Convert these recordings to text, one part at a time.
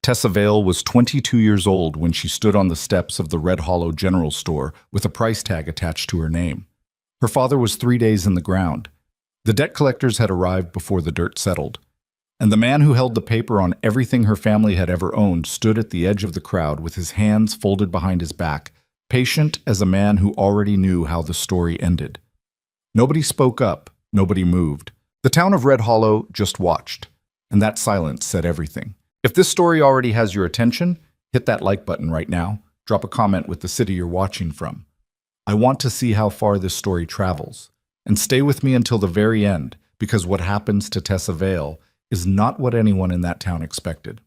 Tessa Vale was 22 years old when she stood on the steps of the Red Hollow General Store with a price tag attached to her name. Her father was 3 days in the ground. The debt collectors had arrived before the dirt settled, and the man who held the paper on everything her family had ever owned stood at the edge of the crowd with his hands folded behind his back, patient as a man who already knew how the story ended. Nobody spoke up, nobody moved. The town of Red Hollow just watched, and that silence said everything. If this story already has your attention, hit that like button right now. Drop a comment with the city you're watching from. I want to see how far this story travels. And stay with me until the very end, because what happens to Tessa Vale is not what anyone in that town expected.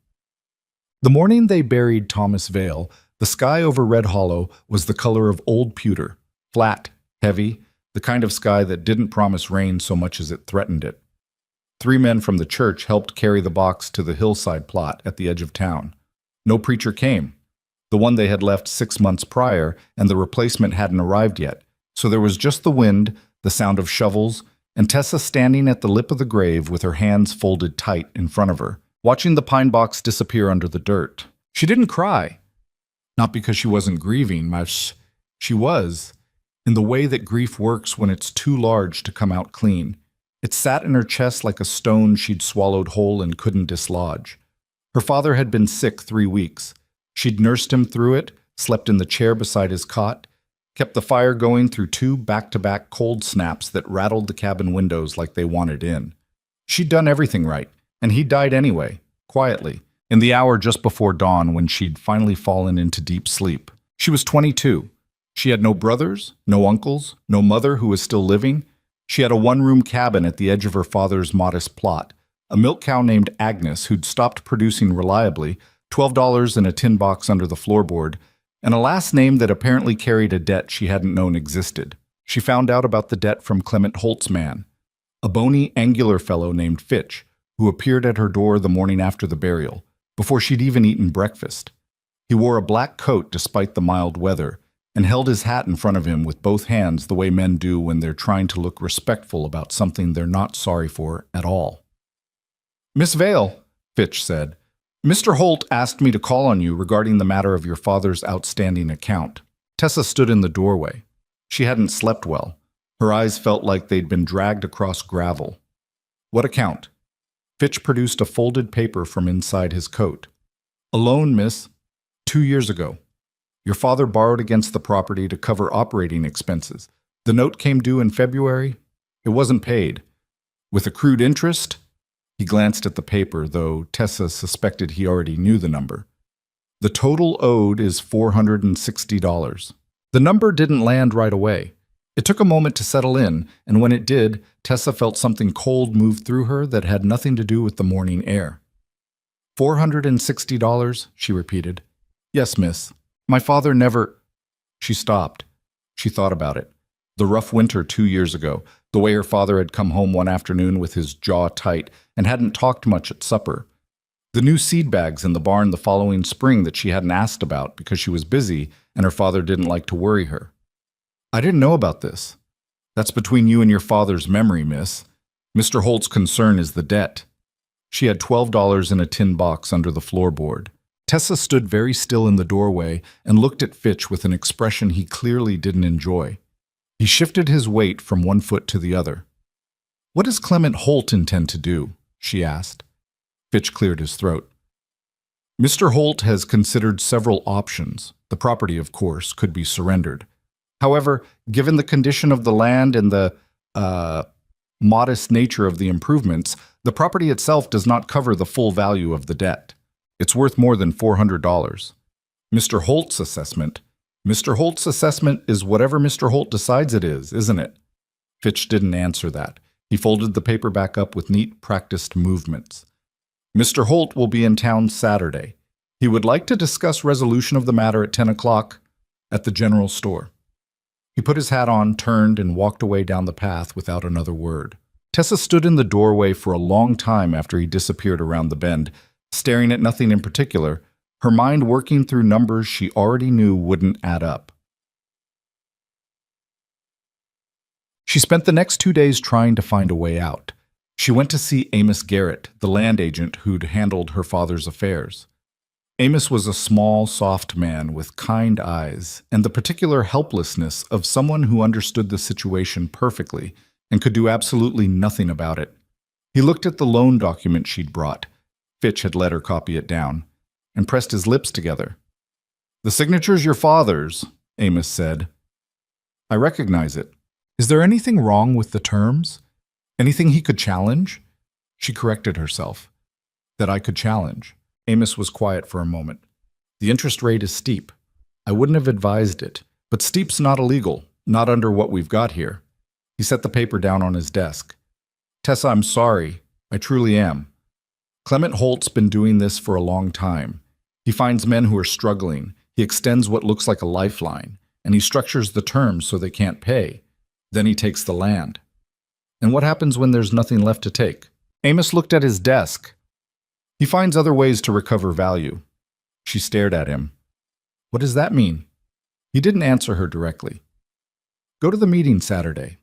The morning they buried Thomas Vale, the sky over Red Hollow was the color of old pewter, flat, heavy, the kind of sky that didn't promise rain so much as it threatened it. 3 men from the church helped carry the box to the hillside plot at the edge of town. No preacher came. The one they had left 6 months prior, and the replacement hadn't arrived yet, so there was just the wind, the sound of shovels, and Tessa standing at the lip of the grave with her hands folded tight in front of her, watching the pine box disappear under the dirt. She didn't cry. Not because she wasn't grieving, but she was, in the way that grief works when it's too large to come out clean. It sat in her chest like a stone she'd swallowed whole and couldn't dislodge. Her father had been sick 3 weeks. She'd nursed him through it, slept in the chair beside his cot, kept the fire going through 2 back-to-back cold snaps that rattled the cabin windows like they wanted in. She'd done everything right, and he died anyway, quietly, in the hour just before dawn when she'd finally fallen into deep sleep. She was 22. She had no brothers, no uncles, no mother who was still living. She had a 1-room cabin at the edge of her father's modest plot, a milk cow named Agnes who'd stopped producing reliably, $12 in a tin box under the floorboard, and a last name that apparently carried a debt she hadn't known existed. She found out about the debt from Clement Holt's man, a bony, angular fellow named Fitch, who appeared at her door the morning after the burial, before she'd even eaten breakfast. He wore a black coat despite the mild weather, and held his hat in front of him with both hands the way men do when they're trying to look respectful about something they're not sorry for at all. "Miss Vale," Fitch said, "Mr. Holt asked me to call on you regarding the matter of your father's outstanding account." Tessa stood in the doorway. She hadn't slept well. Her eyes felt like they'd been dragged across gravel. "What account?" Fitch produced a folded paper from inside his coat. "A loan, miss. 2 years ago. Your father borrowed against the property to cover operating expenses. The note came due in February. It wasn't paid. With accrued interest?" He glanced at the paper, though Tessa suspected he already knew the number. "The total owed is $460. The number didn't land right away. It took a moment to settle in, and when it did, Tessa felt something cold move through her that had nothing to do with the morning air. $460, she repeated. "Yes, miss. My father never—" She stopped. She thought about it. The rough winter 2 years ago, the way her father had come home one afternoon with his jaw tight and hadn't talked much at supper. The new seed bags in the barn the following spring that she hadn't asked about because she was busy and her father didn't like to worry her. "I didn't know about this." "That's between you and your father's memory, miss. Mr. Holt's concern is the debt." She had $12 in a tin box under the floorboard. Tessa stood very still in the doorway and looked at Fitch with an expression he clearly didn't enjoy. He shifted his weight from one foot to the other. "What does Clement Holt intend to do?" she asked. Fitch cleared his throat. "Mr. Holt has considered several options. The property, of course, could be surrendered. However, given the condition of the land and the, modest nature of the improvements, the property itself does not cover the full value of the debt. It's worth more than $400. Mr. Holt's assessment is whatever Mr. Holt decides it is, isn't it?" Fitch didn't answer that. He folded the paper back up with neat, practiced movements. "Mr. Holt will be in town Saturday. He would like to discuss resolution of the matter at 10 o'clock at the general store." He put his hat on, turned, and walked away down the path without another word. Tessa stood in the doorway for a long time after he disappeared around the bend, staring at nothing in particular, her mind working through numbers she already knew wouldn't add up. She spent the next 2 days trying to find a way out. She went to see Amos Garrett, the land agent who'd handled her father's affairs. Amos was a small, soft man with kind eyes and the particular helplessness of someone who understood the situation perfectly and could do absolutely nothing about it. He looked at the loan document she'd brought. Fitch had let her copy it down, and pressed his lips together. "The signature's your father's," Amos said. "I recognize it. Is there anything wrong with the terms? Anything he could challenge?" She corrected herself. "That I could challenge." Amos was quiet for a moment. "The interest rate is steep. I wouldn't have advised it, but steep's not illegal, not under what we've got here." He set the paper down on his desk. "Tessa, I'm sorry. I truly am. Clement Holt's been doing this for a long time. He finds men who are struggling, he extends what looks like a lifeline, and he structures the terms so they can't pay. Then he takes the land. And what happens when there's nothing left to take?" Amos looked at his desk. "He finds other ways to recover value." She stared at him. "What does that mean?" He didn't answer her directly. "Go to the meeting Saturday.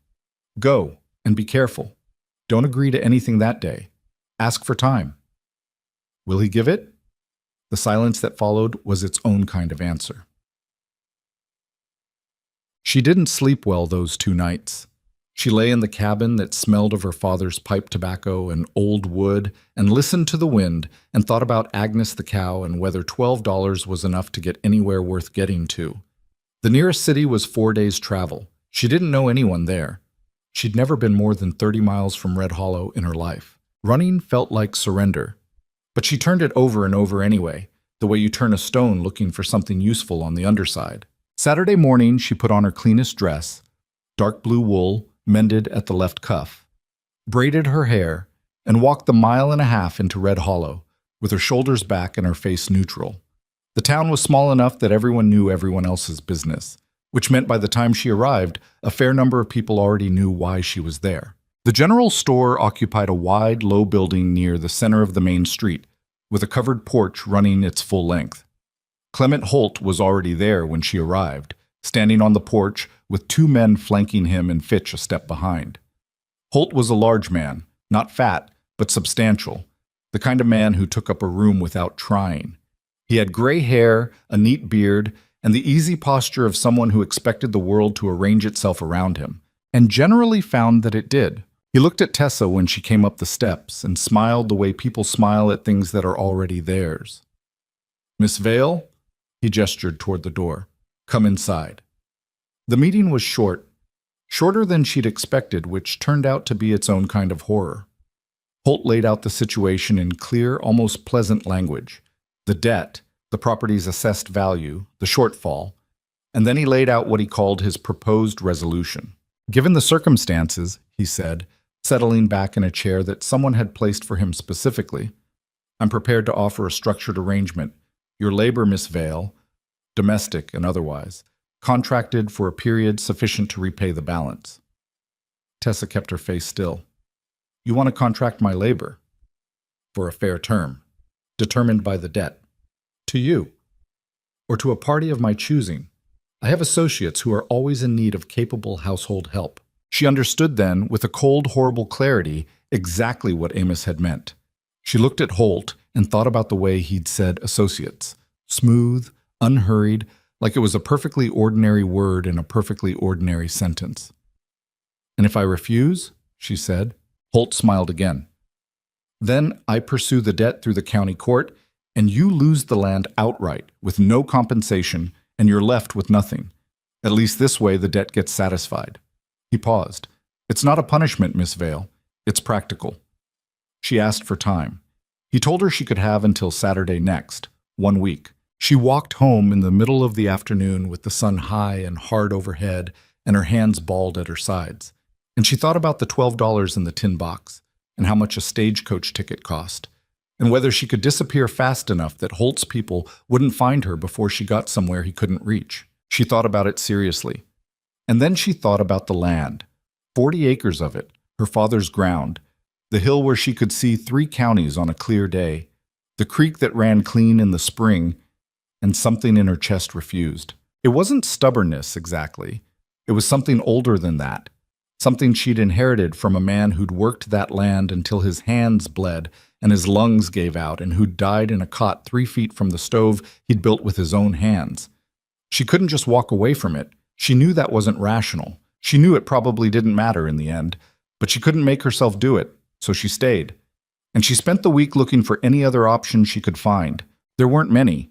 Go, and be careful. Don't agree to anything that day. Ask for time." Will he give it? The silence that followed was its own kind of answer. She didn't sleep well those 2 nights. She lay in the cabin that smelled of her father's pipe tobacco and old wood and listened to the wind and thought about Agnes the cow and whether $12 was enough to get anywhere worth getting to. The nearest city was 4 days' travel. She didn't know anyone there. She'd never been more than 30 miles from Red Hollow in her life. Running felt like surrender. But she turned it over and over anyway, the way you turn a stone looking for something useful on the underside. Saturday morning, she put on her cleanest dress, dark blue wool, mended at the left cuff, braided her hair, and walked the 1.5 miles into Red Hollow, with her shoulders back and her face neutral. The town was small enough that everyone knew everyone else's business, which meant by the time she arrived, a fair number of people already knew why she was there. The general store occupied a wide, low building near the center of the main street, with a covered porch running its full length. Clement Holt was already there when she arrived, standing on the porch with 2 men flanking him and Fitch a step behind. Holt was a large man, not fat, but substantial, the kind of man who took up a room without trying. He had gray hair, a neat beard, and the easy posture of someone who expected the world to arrange itself around him, and generally found that it did. He looked at Tessa when she came up the steps and smiled the way people smile at things that are already theirs. "Miss Vale?" He gestured toward the door. "Come inside." The meeting was short, shorter than she'd expected, which turned out to be its own kind of horror. Holt laid out the situation in clear, almost pleasant language. The debt, the property's assessed value, the shortfall, and then he laid out what he called his proposed resolution. "Given the circumstances," he said, settling back in a chair that someone had placed for him specifically, "I'm prepared to offer a structured arrangement. Your labor, Miss Vale, domestic and otherwise, contracted for a period sufficient to repay the balance." Tessa kept her face still. "You want to contract my labor?" "For a fair term, determined by the debt. To you, or to a party of my choosing. I have associates who are always in need of capable household help." She understood then, with a cold, horrible clarity, exactly what Amos had meant. She looked at Holt and thought about the way he'd said associates, smooth, unhurried, like it was a perfectly ordinary word in a perfectly ordinary sentence. "And if I refuse?" she said. Holt smiled again. "Then I pursue the debt through the county court, and you lose the land outright, with no compensation, and you're left with nothing. At least this way the debt gets satisfied." He paused. "It's not a punishment, Miss Vale. It's practical." She asked for time. He told her she could have until Saturday next, 1 week. She walked home in the middle of the afternoon with the sun high and hard overhead and her hands balled at her sides. And she thought about the $12 in the tin box and how much a stagecoach ticket cost, and whether she could disappear fast enough that Holt's people wouldn't find her before she got somewhere he couldn't reach. She thought about it seriously. And then she thought about the land, 40 acres of it, her father's ground, the hill where she could see 3 counties on a clear day, the creek that ran clean in the spring, and something in her chest refused. It wasn't stubbornness exactly. It was something older than that, something she'd inherited from a man who'd worked that land until his hands bled and his lungs gave out and who'd died in a cot 3 feet from the stove he'd built with his own hands. She couldn't just walk away from it. She knew that wasn't rational. She knew it probably didn't matter in the end, but she couldn't make herself do it, so she stayed. And she spent the week looking for any other option she could find. There weren't many.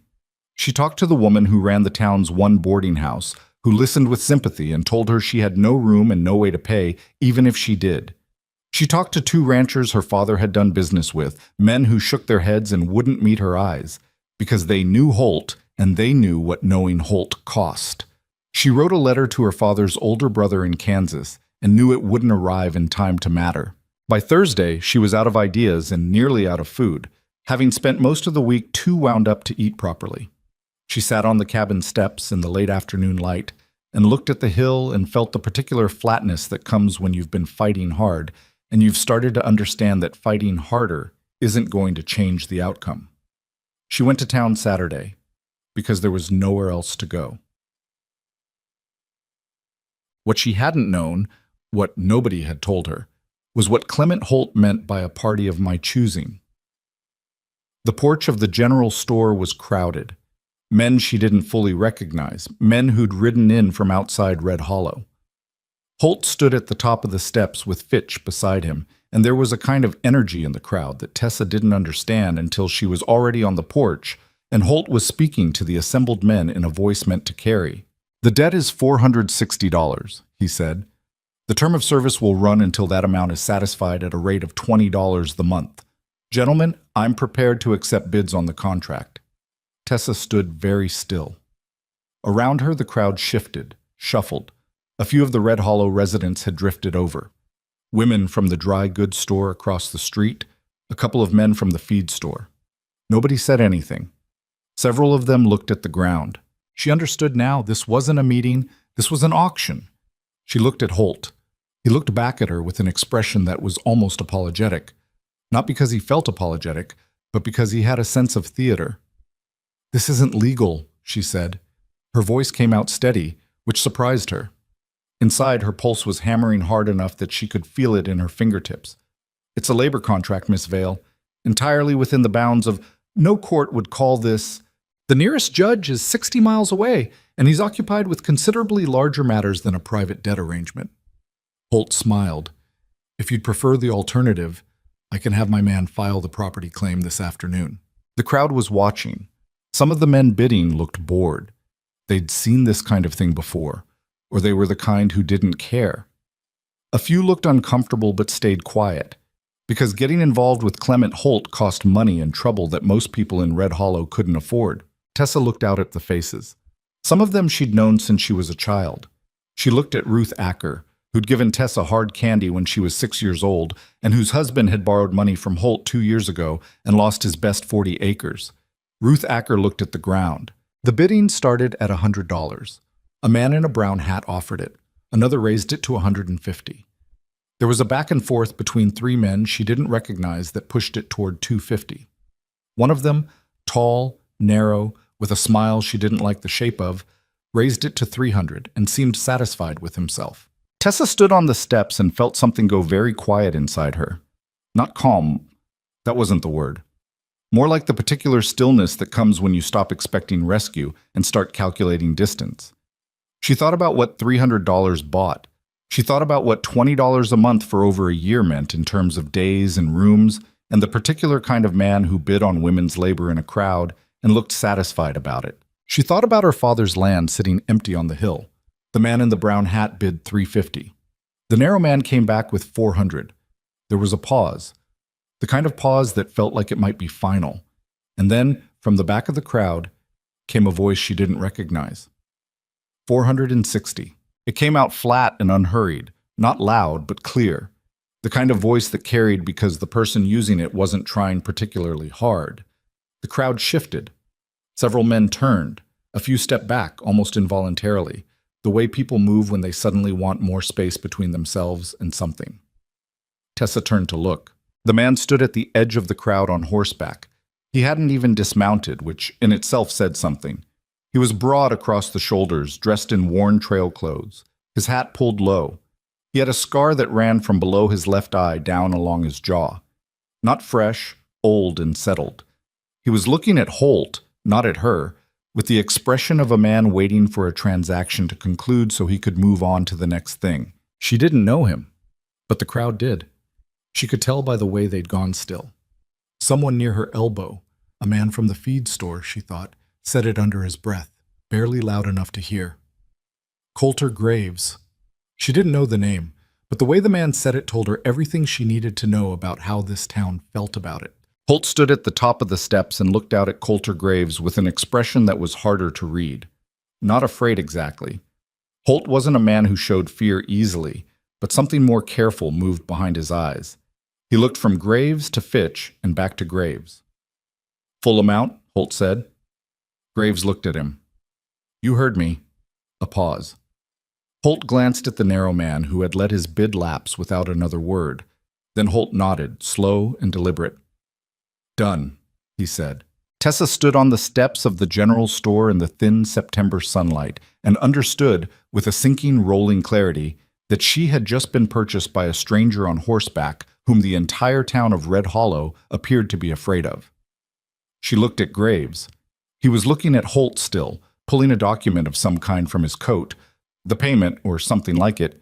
She talked to the woman who ran the town's one boarding house, who listened with sympathy and told her she had no room and no way to pay, even if she did. She talked to 2 ranchers her father had done business with, men who shook their heads and wouldn't meet her eyes, because they knew Holt and they knew what knowing Holt cost. She wrote a letter to her father's older brother in Kansas and knew it wouldn't arrive in time to matter. By Thursday, she was out of ideas and nearly out of food, having spent most of the week too wound up to eat properly. She sat on the cabin steps in the late afternoon light and looked at the hill and felt the particular flatness that comes when you've been fighting hard and you've started to understand that fighting harder isn't going to change the outcome. She went to town Saturday because there was nowhere else to go. What she hadn't known, what nobody had told her, was what Clement Holt meant by a party of my choosing. The porch of the general store was crowded. Men she didn't fully recognize, men who'd ridden in from outside Red Hollow. Holt stood at the top of the steps with Fitch beside him, and there was a kind of energy in the crowd that Tessa didn't understand until she was already on the porch, and Holt was speaking to the assembled men in a voice meant to carry. "The debt is $460, he said. "The term of service will run until that amount is satisfied at a rate of $20 the month. Gentlemen, I'm prepared to accept bids on the contract." Tessa stood very still. Around her, the crowd shifted, shuffled. A few of the Red Hollow residents had drifted over. Women from the dry goods store across the street, a couple of men from the feed store. Nobody said anything. Several of them looked at the ground. She understood now this wasn't a meeting, this was an auction. She looked at Holt. He looked back at her with an expression that was almost apologetic. Not because he felt apologetic, but because he had a sense of theater. "This isn't legal," she said. Her voice came out steady, which surprised her. Inside, her pulse was hammering hard enough that she could feel it in her fingertips. "It's a labor contract, Miss Vale, entirely within the bounds of no court would call this. The nearest judge is 60 miles away, and he's occupied with considerably larger matters than a private debt arrangement." Holt smiled. "If you'd prefer the alternative, I can have my man file the property claim this afternoon." The crowd was watching. Some of the men bidding looked bored. They'd seen this kind of thing before, or they were the kind who didn't care. A few looked uncomfortable but stayed quiet, because getting involved with Clement Holt cost money and trouble that most people in Red Hollow couldn't afford. Tessa looked out at the faces. Some of them she'd known since she was a child. She looked at Ruth Acker, who'd given Tessa hard candy when she was 6 years old, and whose husband had borrowed money from Holt 2 years ago and lost his best 40 acres. Ruth Acker looked at the ground. The bidding started at $100. A man in a brown hat offered it. Another raised it to $150. There was a back and forth between 3 men she didn't recognize that pushed it toward $250. One of them, tall, narrow, with a smile she didn't like the shape of, raised it to $300 and seemed satisfied with himself. Tessa stood on the steps and felt something go very quiet inside her. Not calm, that wasn't the word. More like the particular stillness that comes when you stop expecting rescue and start calculating distance. She thought about what $300 bought. She thought about what $20 a month for over a year meant in terms of days and rooms, and the particular kind of man who bid on women's labor in a crowd and looked satisfied about it. She thought about her father's land sitting empty on the hill. The man in the brown hat bid $350. The narrow man came back with $400. There was a pause, the kind of pause that felt like it might be final. And then, from the back of the crowd, came a voice she didn't recognize. $460. It came out flat and unhurried, not loud but clear, the kind of voice that carried because the person using it wasn't trying particularly hard. The crowd shifted. Several men turned. A few stepped back, almost involuntarily, the way people move when they suddenly want more space between themselves and something. Tessa turned to look. The man stood at the edge of the crowd on horseback. He hadn't even dismounted, which in itself said something. He was broad across the shoulders, dressed in worn trail clothes, his hat pulled low. He had a scar that ran from below his left eye down along his jaw. Not fresh, old and settled. He was looking at Holt, not at her, with the expression of a man waiting for a transaction to conclude so he could move on to the next thing. She didn't know him, but the crowd did. She could tell by the way they'd gone still. Someone near her elbow, a man from the feed store, she thought, said it under his breath, barely loud enough to hear. Coulter Graves. She didn't know the name, but the way the man said it told her everything she needed to know about how this town felt about it. Holt stood at the top of the steps and looked out at Coulter Graves with an expression that was harder to read. Not afraid exactly. Holt wasn't a man who showed fear easily, but something more careful moved behind his eyes. He looked from Graves to Fitch and back to Graves. "Full amount?" Holt said. Graves looked at him. "You heard me." A pause. Holt glanced at the narrow man who had let his bid lapse without another word. Then Holt nodded, slow and deliberate. "Done," he said. Tessa stood on the steps of the general store in the thin September sunlight and understood, with a sinking, rolling clarity, that she had just been purchased by a stranger on horseback whom the entire town of Red Hollow appeared to be afraid of. She looked at Graves. He was looking at Holt still, pulling a document of some kind from his coat, the payment or something like it,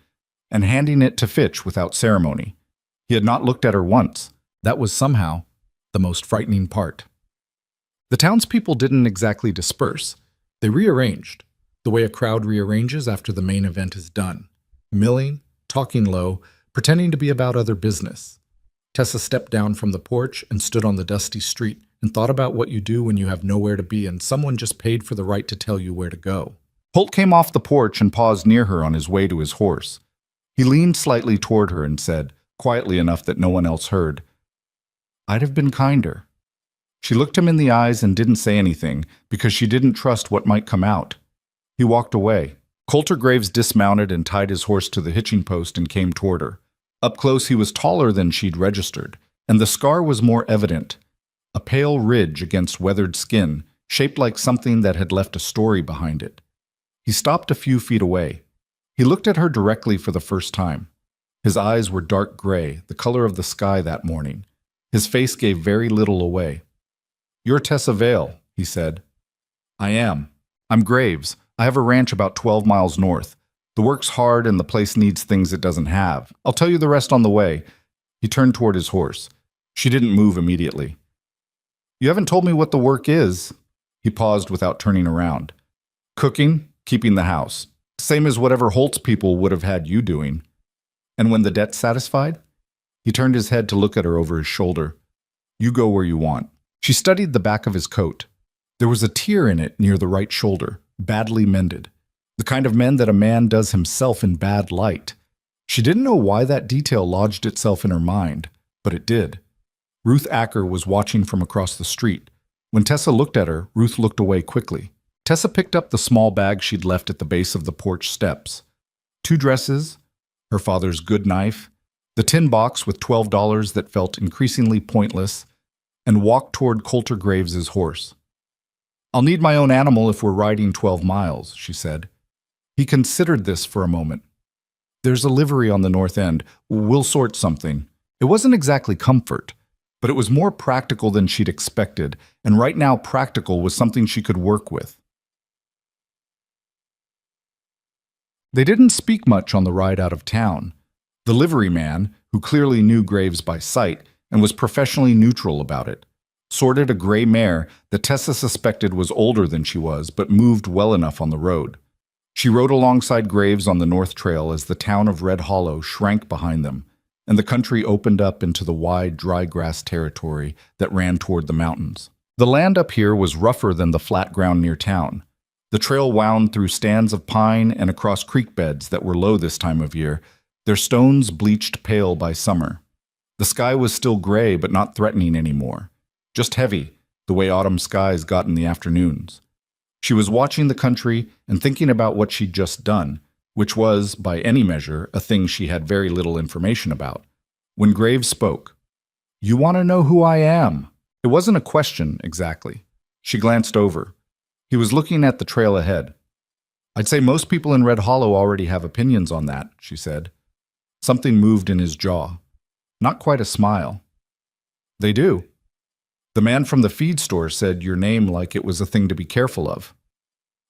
and handing it to Fitch without ceremony. He had not looked at her once. That was somehow the most frightening part. The townspeople didn't exactly disperse. They rearranged, the way a crowd rearranges after the main event is done, milling, talking low, pretending to be about other business. Tessa stepped down from the porch and stood on the dusty street and thought about what you do when you have nowhere to be and someone just paid for the right to tell you where to go. Holt came off the porch and paused near her on his way to his horse. He leaned slightly toward her and said, quietly enough that no one else heard, "I'd have been kinder." She looked him in the eyes and didn't say anything because she didn't trust what might come out. He walked away. Coulter Graves dismounted and tied his horse to the hitching post and came toward her. Up close he was taller than she'd registered, and the scar was more evident. A pale ridge against weathered skin, shaped like something that had left a story behind it. He stopped a few feet away. He looked at her directly for the first time. His eyes were dark gray, the color of the sky that morning. His face gave very little away. "You're Tessa Vale," he said. "I am. I'm Graves. I have a ranch about 12 miles north. The work's hard and the place needs things it doesn't have. I'll tell you the rest on the way." He turned toward his horse. She didn't move immediately. "You haven't told me what the work is." He paused without turning around. "Cooking, keeping the house. Same as whatever Holt's people would have had you doing." "And when the debt's satisfied?" He turned his head to look at her over his shoulder. "You go where you want." She studied the back of his coat. There was a tear in it near the right shoulder, badly mended. The kind of mend that a man does himself in bad light. She didn't know why that detail lodged itself in her mind, but it did. Ruth Acker was watching from across the street. When Tessa looked at her, Ruth looked away quickly. Tessa picked up the small bag she'd left at the base of the porch steps. 2 dresses, her father's good knife, the tin box with $12 that felt increasingly pointless, and walked toward Coulter Graves's horse. "I'll need my own animal if we're riding 12 miles, she said. He considered this for a moment. "There's a livery on the north end. We'll sort something." It wasn't exactly comfort, but it was more practical than she'd expected, and right now practical was something she could work with. They didn't speak much on the ride out of town. The livery man, who clearly knew Graves by sight and was professionally neutral about it, sorted a gray mare that Tessa suspected was older than she was, but moved well enough on the road. She rode alongside Graves on the North Trail as the town of Red Hollow shrank behind them, and the country opened up into the wide, dry grass territory that ran toward the mountains. The land up here was rougher than the flat ground near town. The trail wound through stands of pine and across creek beds that were low this time of year, their stones bleached pale by summer. The sky was still gray but not threatening anymore, just heavy, the way autumn skies got in the afternoons. She was watching the country and thinking about what she'd just done, which was, by any measure, a thing she had very little information about. When Graves spoke, "You want to know who I am?" It wasn't a question, exactly. She glanced over. He was looking at the trail ahead. "I'd say most people in Red Hollow already have opinions on that," she said. Something moved in his jaw. Not quite a smile. "They do." The man from the feed store said your name like it was a thing to be careful of.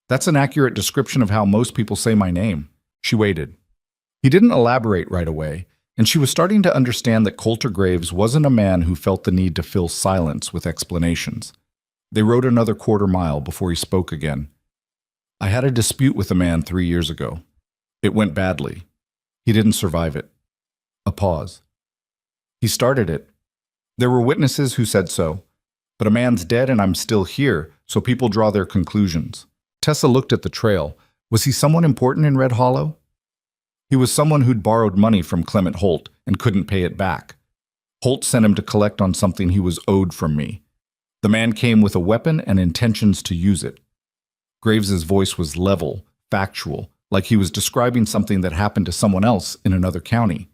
That's an accurate description of how most people say my name. She waited. He didn't elaborate right away, and she was starting to understand that Coulter Graves wasn't a man who felt the need to fill silence with explanations. They rode another quarter-mile before he spoke again. I had a dispute with a man 3 years ago. It went badly. He didn't survive it. A pause. He started it. There were witnesses who said so. But a man's dead and I'm still here, so people draw their conclusions. Tessa looked at the trail. Was he someone important in Red Hollow? He was someone who'd borrowed money from Clement Holt and couldn't pay it back. Holt sent him to collect on something he was owed from me. The man came with a weapon and intentions to use it. Graves's voice was level, factual, like he was describing something that happened to someone else in another county.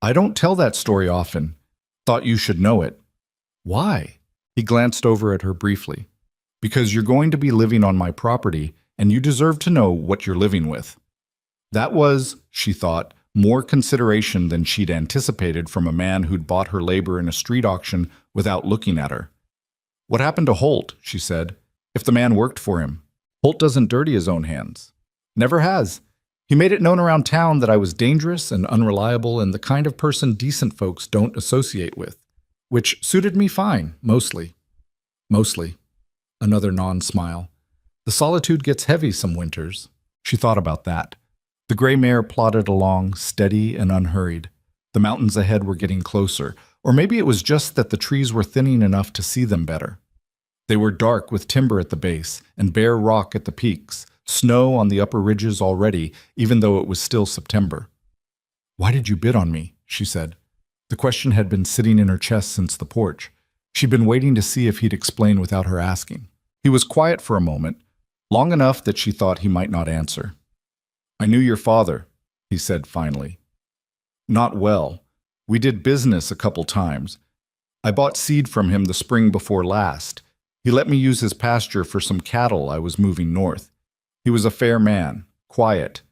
I don't tell that story often. Thought you should know it. Why? He glanced over at her briefly. Because you're going to be living on my property, and you deserve to know what you're living with. That was, she thought, more consideration than she'd anticipated from a man who'd bought her labor in a street auction without looking at her. What happened to Holt, she said, if the man worked for him? Holt doesn't dirty his own hands. Never has. He made it known around town that I was dangerous and unreliable and the kind of person decent folks don't associate with. Which suited me fine, mostly. Mostly. Another non-smile. The solitude gets heavy some winters. She thought about that. The gray mare plodded along, steady and unhurried. The mountains ahead were getting closer, or maybe it was just that the trees were thinning enough to see them better. They were dark with timber at the base and bare rock at the peaks, snow on the upper ridges already, even though it was still September. "Why did you bid on me?" she said. The question had been sitting in her chest since the porch. She'd been waiting to see if he'd explain without her asking. He was quiet for a moment, long enough that she thought he might not answer. "I knew your father," he said finally. "Not well. We did business a couple times. I bought seed from him the spring before last. He let me use his pasture for some cattle I was moving north. He was a fair man, quiet,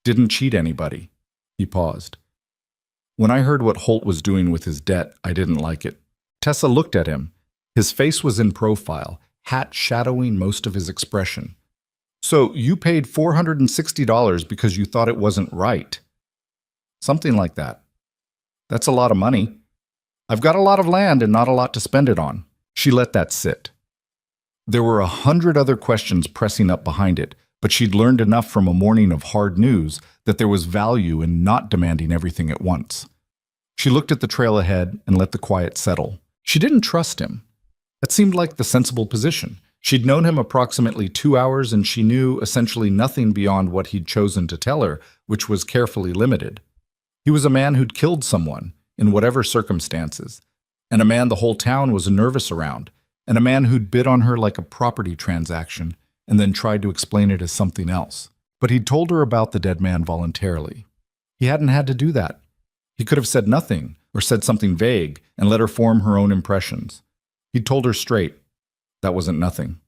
didn't cheat anybody." He paused. "When I heard what Holt was doing with his debt, I didn't like it." Tessa looked at him. His face was in profile, hat shadowing most of his expression. "So you paid $460 because you thought it wasn't right?" "Something like that." "That's a lot of money. I've got a lot of land and not a lot to spend it on." She let that sit. There were 100 other questions pressing up behind it, but she'd learned enough from a morning of hard news that there was value in not demanding everything at once. She looked at the trail ahead and let the quiet settle. She didn't trust him. That seemed like the sensible position. She'd known him approximately 2 hours and she knew essentially nothing beyond what he'd chosen to tell her, which was carefully limited. He was a man who'd killed someone, in whatever circumstances, and a man the whole town was nervous around, and a man who'd bid on her like a property transaction and then tried to explain it as something else. But he'd told her about the dead man voluntarily. He hadn't had to do that. He could have said nothing or said something vague and let her form her own impressions. He'd told her straight. That wasn't nothing.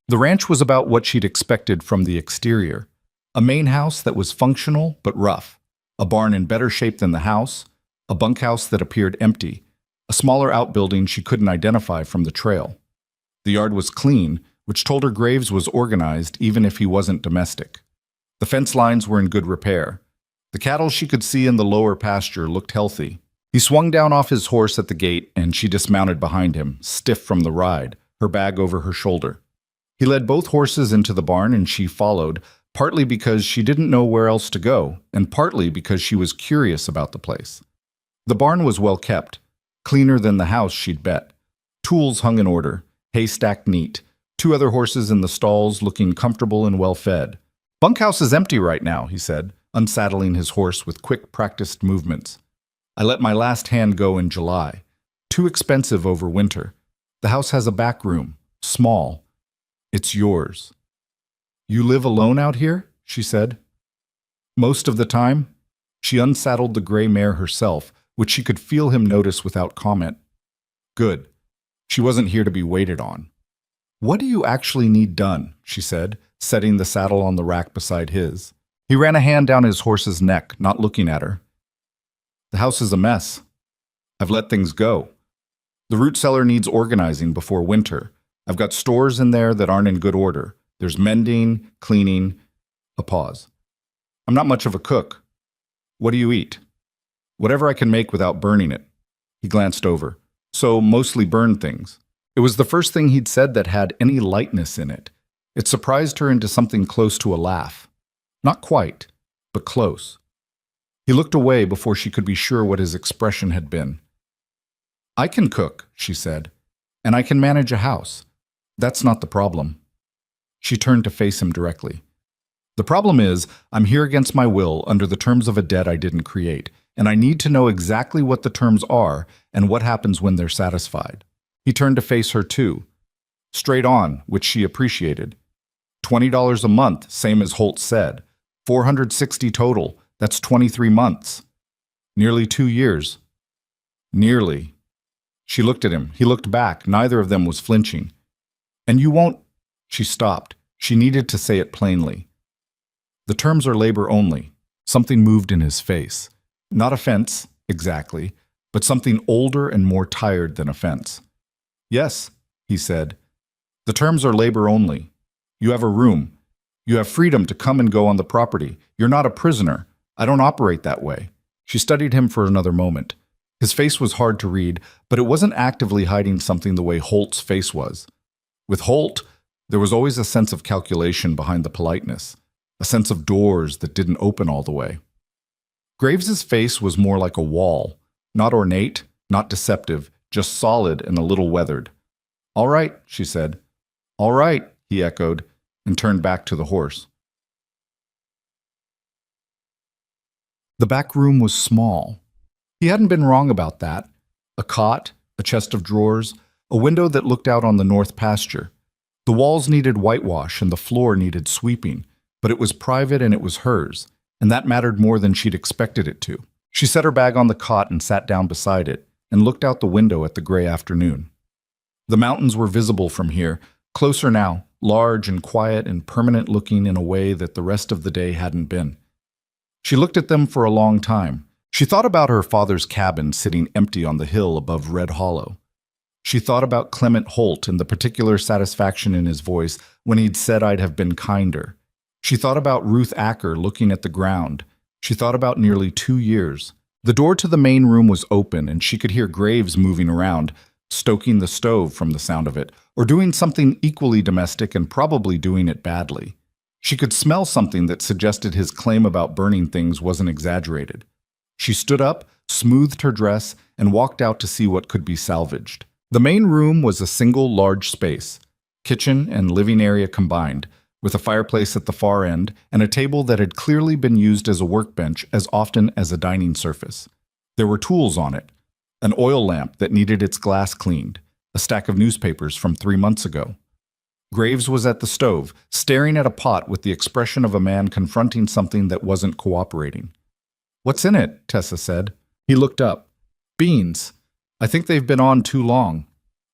The ranch was about what she'd expected from the exterior. A main house that was functional but rough, a barn in better shape than the house, a bunkhouse that appeared empty, a smaller outbuilding she couldn't identify from the trail. The yard was clean, which told her Graves was organized even if he wasn't domestic. The fence lines were in good repair. The cattle she could see in the lower pasture looked healthy. He swung down off his horse at the gate and she dismounted behind him, stiff from the ride, her bag over her shoulder. He led both horses into the barn and she followed, partly because she didn't know where else to go, and partly because she was curious about the place. The barn was well kept, cleaner than the house she'd bet. Tools hung in order, hay stacked neat, 2 other horses in the stalls looking comfortable and well fed. "Bunkhouse is empty right now," he said, unsaddling his horse with quick, practiced movements. "I let my last hand go in July. Too expensive over winter. The house has a back room, small. It's yours." "You live alone out here?" she said. "Most of the time." She unsaddled the gray mare herself, which she could feel him notice without comment. "Good. She wasn't here to be waited on." "What do you actually need done?" she said, setting the saddle on the rack beside his. He ran a hand down his horse's neck, not looking at her. "The house is a mess. I've let things go. The root cellar needs organizing before winter. I've got stores in there that aren't in good order. There's mending, cleaning, a pause. I'm not much of a cook. What do you eat? Whatever I can make without burning it. He glanced over. So mostly burned things. It was the first thing he'd said that had any lightness in it. It surprised her into something close to a laugh. Not quite, but close. He looked away before she could be sure what his expression had been. I can cook, she said, and I can manage a house. That's not the problem. She turned to face him directly. The problem is, I'm here against my will under the terms of a debt I didn't create, and I need to know exactly what the terms are and what happens when they're satisfied. He turned to face her too. Straight on, which she appreciated. $20 a month, same as Holt said. $460 total, that's 23 months. Nearly 2 years. Nearly. She looked at him. He looked back. Neither of them was flinching. And you won't... She stopped. She needed to say it plainly. The terms are labor only. Something moved in his face. Not offense, exactly, but something older and more tired than offense. Yes, he said. The terms are labor only. You have a room. You have freedom to come and go on the property. You're not a prisoner. I don't operate that way. She studied him for another moment. His face was hard to read, but it wasn't actively hiding something the way Holt's face was. With Holt, there was always a sense of calculation behind the politeness, a sense of doors that didn't open all the way. Graves's face was more like a wall, not ornate, not deceptive, just solid and a little weathered. All right, she said. All right, he echoed, and turned back to the horse. The back room was small. He hadn't been wrong about that. A cot, a chest of drawers, a window that looked out on the north pasture. The walls needed whitewash and the floor needed sweeping, but it was private and it was hers, and that mattered more than she'd expected it to. She set her bag on the cot and sat down beside it, and looked out the window at the gray afternoon. The mountains were visible from here, closer now, large and quiet and permanent looking in a way that the rest of the day hadn't been. She looked at them for a long time. She thought about her father's cabin sitting empty on the hill above Red Hollow. She thought about Clement Holt and the particular satisfaction in his voice when he'd said I'd have been kinder. She thought about Ruth Acker looking at the ground. She thought about nearly 2 years. The door to the main room was open, and she could hear Graves moving around, stoking the stove from the sound of it, or doing something equally domestic and probably doing it badly. She could smell something that suggested his claim about burning things wasn't exaggerated. She stood up, smoothed her dress, and walked out to see what could be salvaged. The main room was a single large space, kitchen and living area combined, with a fireplace at the far end and a table that had clearly been used as a workbench as often as a dining surface. There were tools on it, an oil lamp that needed its glass cleaned, a stack of newspapers from 3 months ago. Graves was at the stove, staring at a pot with the expression of a man confronting something that wasn't cooperating. "What's in it?" Tessa said. He looked up. "Beans. I think they've been on too long."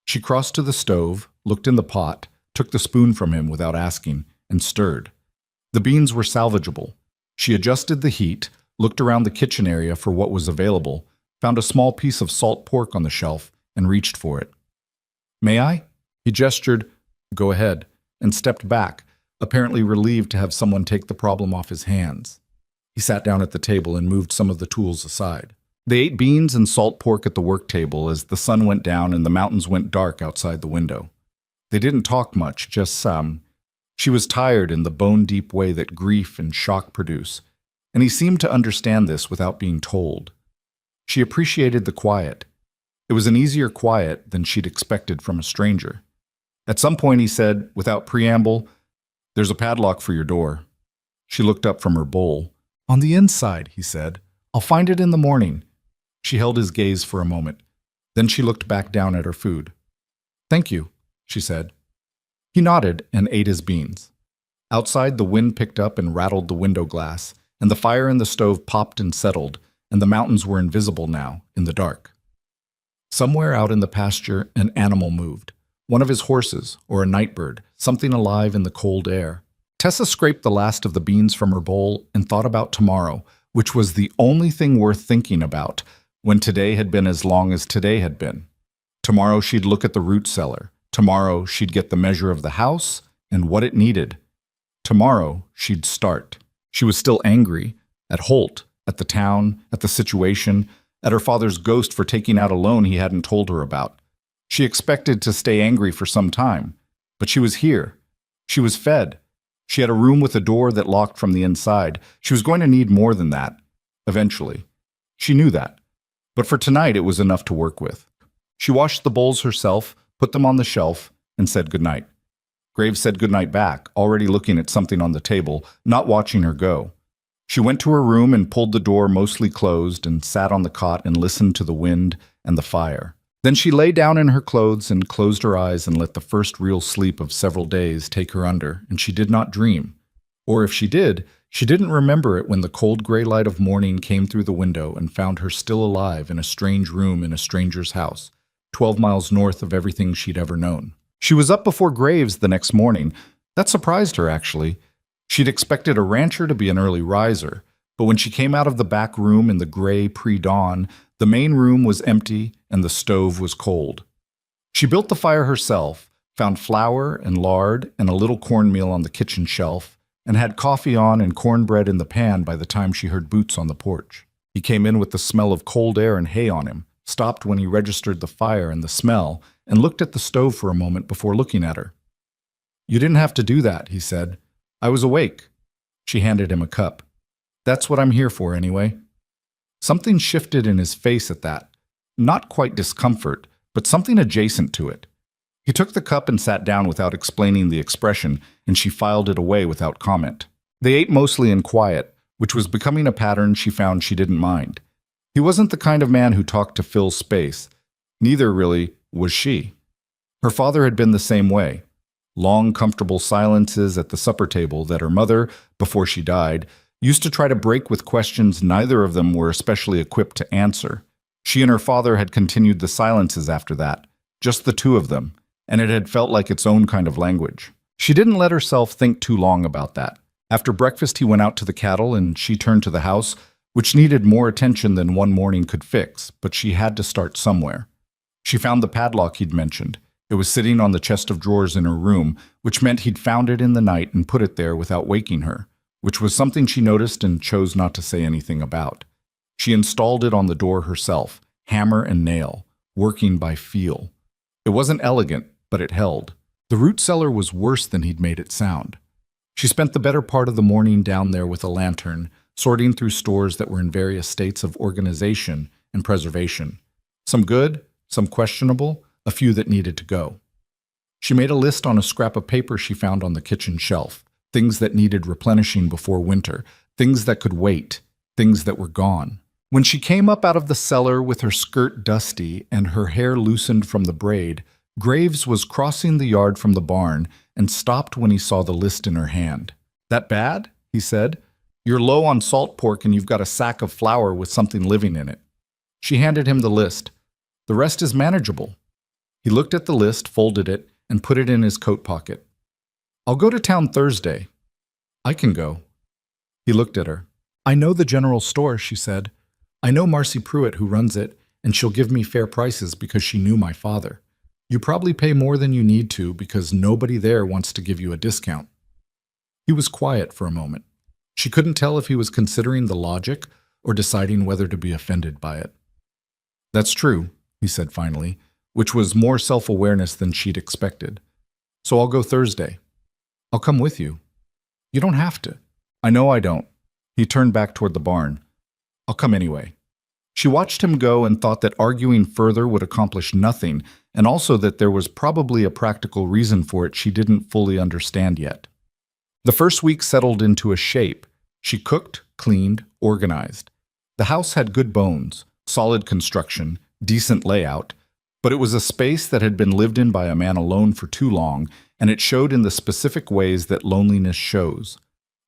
She crossed to the stove, looked in the pot, took the spoon from him without asking, and stirred. The beans were salvageable. She adjusted the heat, looked around the kitchen area for what was available, found a small piece of salt pork on the shelf, and reached for it. "May I?" He gestured, "Go ahead," and stepped back, apparently relieved to have someone take the problem off his hands. He sat down at the table and moved some of the tools aside. They ate beans and salt pork at the work table as the sun went down and the mountains went dark outside the window. They didn't talk much, just some. She was tired in the bone-deep way that grief and shock produce, and he seemed to understand this without being told. She appreciated the quiet. It was an easier quiet than she'd expected from a stranger. At some point he said, without preamble, "There's a padlock for your door." She looked up from her bowl. "On the inside," he said. "I'll find it in the morning." She held his gaze for a moment. Then she looked back down at her food. "Thank you," she said. He nodded and ate his beans. Outside, the wind picked up and rattled the window glass, and the fire in the stove popped and settled, and the mountains were invisible now, in the dark. Somewhere out in the pasture, an animal moved. One of his horses, or a nightbird, something alive in the cold air. Tessa scraped the last of the beans from her bowl and thought about tomorrow, which was the only thing worth thinking about when today had been as long as today had been. Tomorrow she'd look at the root cellar. Tomorrow she'd get the measure of the house and what it needed. Tomorrow she'd start. She was still angry at Holt, at the town, at the situation, at her father's ghost for taking out a loan he hadn't told her about. She expected to stay angry for some time, but she was here. She was fed. She had a room with a door that locked from the inside. She was going to need more than that, eventually. She knew that. But for tonight, it was enough to work with. She washed the bowls herself, put them on the shelf, and said goodnight. Graves said goodnight back, already looking at something on the table, not watching her go. She went to her room and pulled the door mostly closed and sat on the cot and listened to the wind and the fire. Then she lay down in her clothes and closed her eyes and let the first real sleep of several days take her under, and she did not dream. Or if she didn't remember it when the cold gray light of morning came through the window and found her still alive in a strange room in a stranger's house, 12 miles north of everything she'd ever known. She was up before Graves the next morning. That surprised her, actually. She'd expected a rancher to be an early riser, but when she came out of the back room in the gray pre-dawn, the main room was empty and the stove was cold. She built the fire herself, found flour and lard and a little cornmeal on the kitchen shelf, and had coffee on and cornbread in the pan by the time she heard Boots on the porch. He came in with the smell of cold air and hay on him, stopped when he registered the fire and the smell, and looked at the stove for a moment before looking at her. "You didn't have to do that," he said. "I was awake." She handed him a cup. "That's what I'm here for, anyway." Something shifted in his face at that. Not quite discomfort, but something adjacent to it. He took the cup and sat down without explaining the expression, and she filed it away without comment. They ate mostly in quiet, which was becoming a pattern she found she didn't mind. He wasn't the kind of man who talked to fill space. Neither, really, was she. Her father had been the same way. Long, comfortable silences at the supper table that her mother, before she died, used to try to break with questions neither of them were especially equipped to answer. She and her father had continued the silences after that, just the two of them, and it had felt like its own kind of language. She didn't let herself think too long about that. After breakfast, he went out to the cattle and she turned to the house, which needed more attention than one morning could fix, but she had to start somewhere. She found the padlock he'd mentioned. It was sitting on the chest of drawers in her room, which meant he'd found it in the night and put it there without waking her, which was something she noticed and chose not to say anything about. She installed it on the door herself, hammer and nail, working by feel. It wasn't elegant, but it held. The root cellar was worse than he'd made it sound. She spent the better part of the morning down there with a lantern, sorting through stores that were in various states of organization and preservation. Some good, some questionable, a few that needed to go. She made a list on a scrap of paper she found on the kitchen shelf, things that needed replenishing before winter, things that could wait, things that were gone. When she came up out of the cellar with her skirt dusty and her hair loosened from the braid, Graves was crossing the yard from the barn and stopped when he saw the list in her hand. "That bad?" he said. "You're low on salt pork and you've got a sack of flour with something living in it." She handed him the list. "The rest is manageable." He looked at the list, folded it, and put it in his coat pocket. "I'll go to town Thursday." "I can go." He looked at her. "I know the general store," she said. "I know Marcy Pruitt who runs it, and she'll give me fair prices because she knew my father. You probably pay more than you need to because nobody there wants to give you a discount." He was quiet for a moment. She couldn't tell if he was considering the logic or deciding whether to be offended by it. "That's true," he said finally, which was more self-awareness than she'd expected. "So I'll go Thursday." "I'll come with you." "You don't have to." "I know I don't." He turned back toward the barn. "I'll come anyway." She watched him go and thought that arguing further would accomplish nothing, and also that there was probably a practical reason for it she didn't fully understand yet. The first week settled into a shape. She cooked, cleaned, organized. The house had good bones, solid construction, decent layout, but it was a space that had been lived in by a man alone for too long, and it showed in the specific ways that loneliness shows.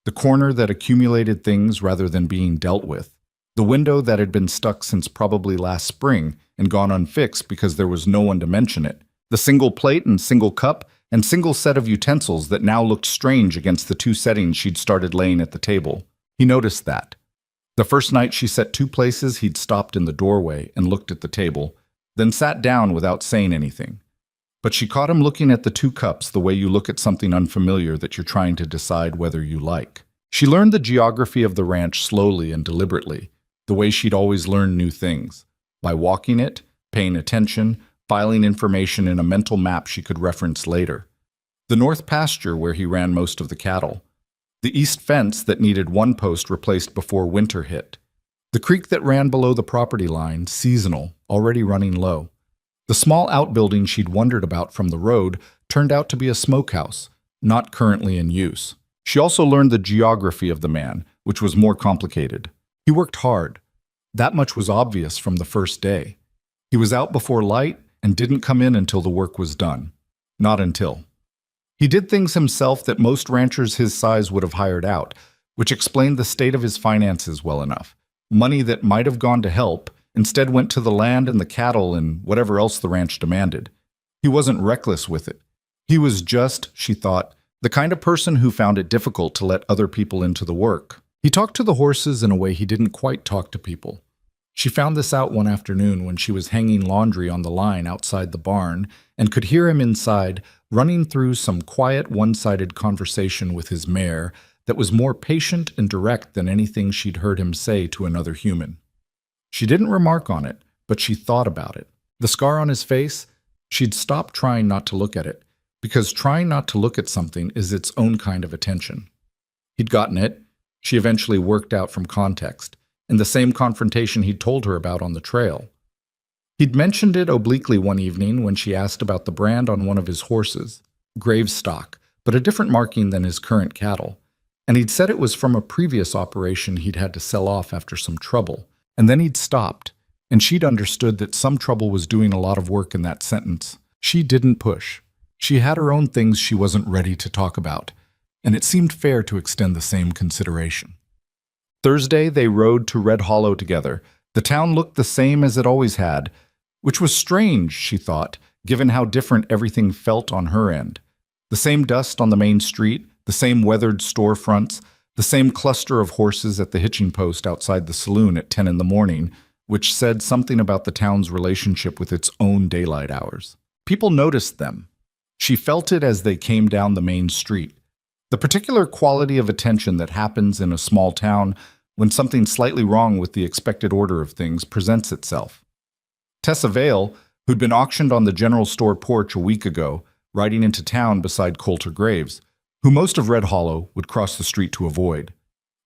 The corner that accumulated things rather than being dealt with. The window that had been stuck since probably last spring and gone unfixed because there was no one to mention it. The single plate and single cup and single set of utensils that now looked strange against the two settings she'd started laying at the table. He noticed that. The first night she set two places, he'd stopped in the doorway and looked at the table. then sat down without saying anything. But she caught him looking at the two cups the way you look at something unfamiliar that you're trying to decide whether you like. She learned the geography of the ranch slowly and deliberately, the way she'd always learned new things, by walking it, paying attention, filing information in a mental map she could reference later. The north pasture where he ran most of the cattle. The east fence that needed one post replaced before winter hit. The creek that ran below the property line, seasonal, already running low. The small outbuilding she'd wondered about from the road turned out to be a smokehouse, not currently in use. She also learned the geography of the man, which was more complicated. He worked hard. That much was obvious from the first day. He was out before light and didn't come in until the work was done. Not until. He did things himself that most ranchers his size would have hired out, which explained the state of his finances well enough. Money that might have gone to help instead went to the land and the cattle and whatever else the ranch demanded. He wasn't reckless with it. He was just, she thought, the kind of person who found it difficult to let other people into the work. He talked to the horses in a way he didn't quite talk to people. She found this out one afternoon when she was hanging laundry on the line outside the barn and could hear him inside running through some quiet one-sided conversation with his mare that was more patient and direct than anything she'd heard him say to another human. She didn't remark on it, but she thought about it. The scar on his face, she'd stopped trying not to look at it, because trying not to look at something is its own kind of attention. He'd gotten it, she eventually worked out from context, in the same confrontation he'd told her about on the trail. He'd mentioned it obliquely one evening when she asked about the brand on one of his horses, Graves stock, but a different marking than his current cattle, and he'd said it was from a previous operation he'd had to sell off after some trouble, and then he'd stopped, and she'd understood that some trouble was doing a lot of work in that sentence. She didn't push. She had her own things she wasn't ready to talk about, and it seemed fair to extend the same consideration. Thursday, they rode to Red Hollow together. The town looked the same as it always had, which was strange, she thought, given how different everything felt on her end. The same dust on the main street, the same weathered storefronts, the same cluster of horses at the hitching post outside the saloon at 10 in the morning, which said something about the town's relationship with its own daylight hours. People noticed them. She felt it as they came down the main street. The particular quality of attention that happens in a small town when something slightly wrong with the expected order of things presents itself. Tessa Vale, who'd been auctioned on the general store porch a week ago, riding into town beside Coulter Graves, who most of Red Hollow would cross the street to avoid.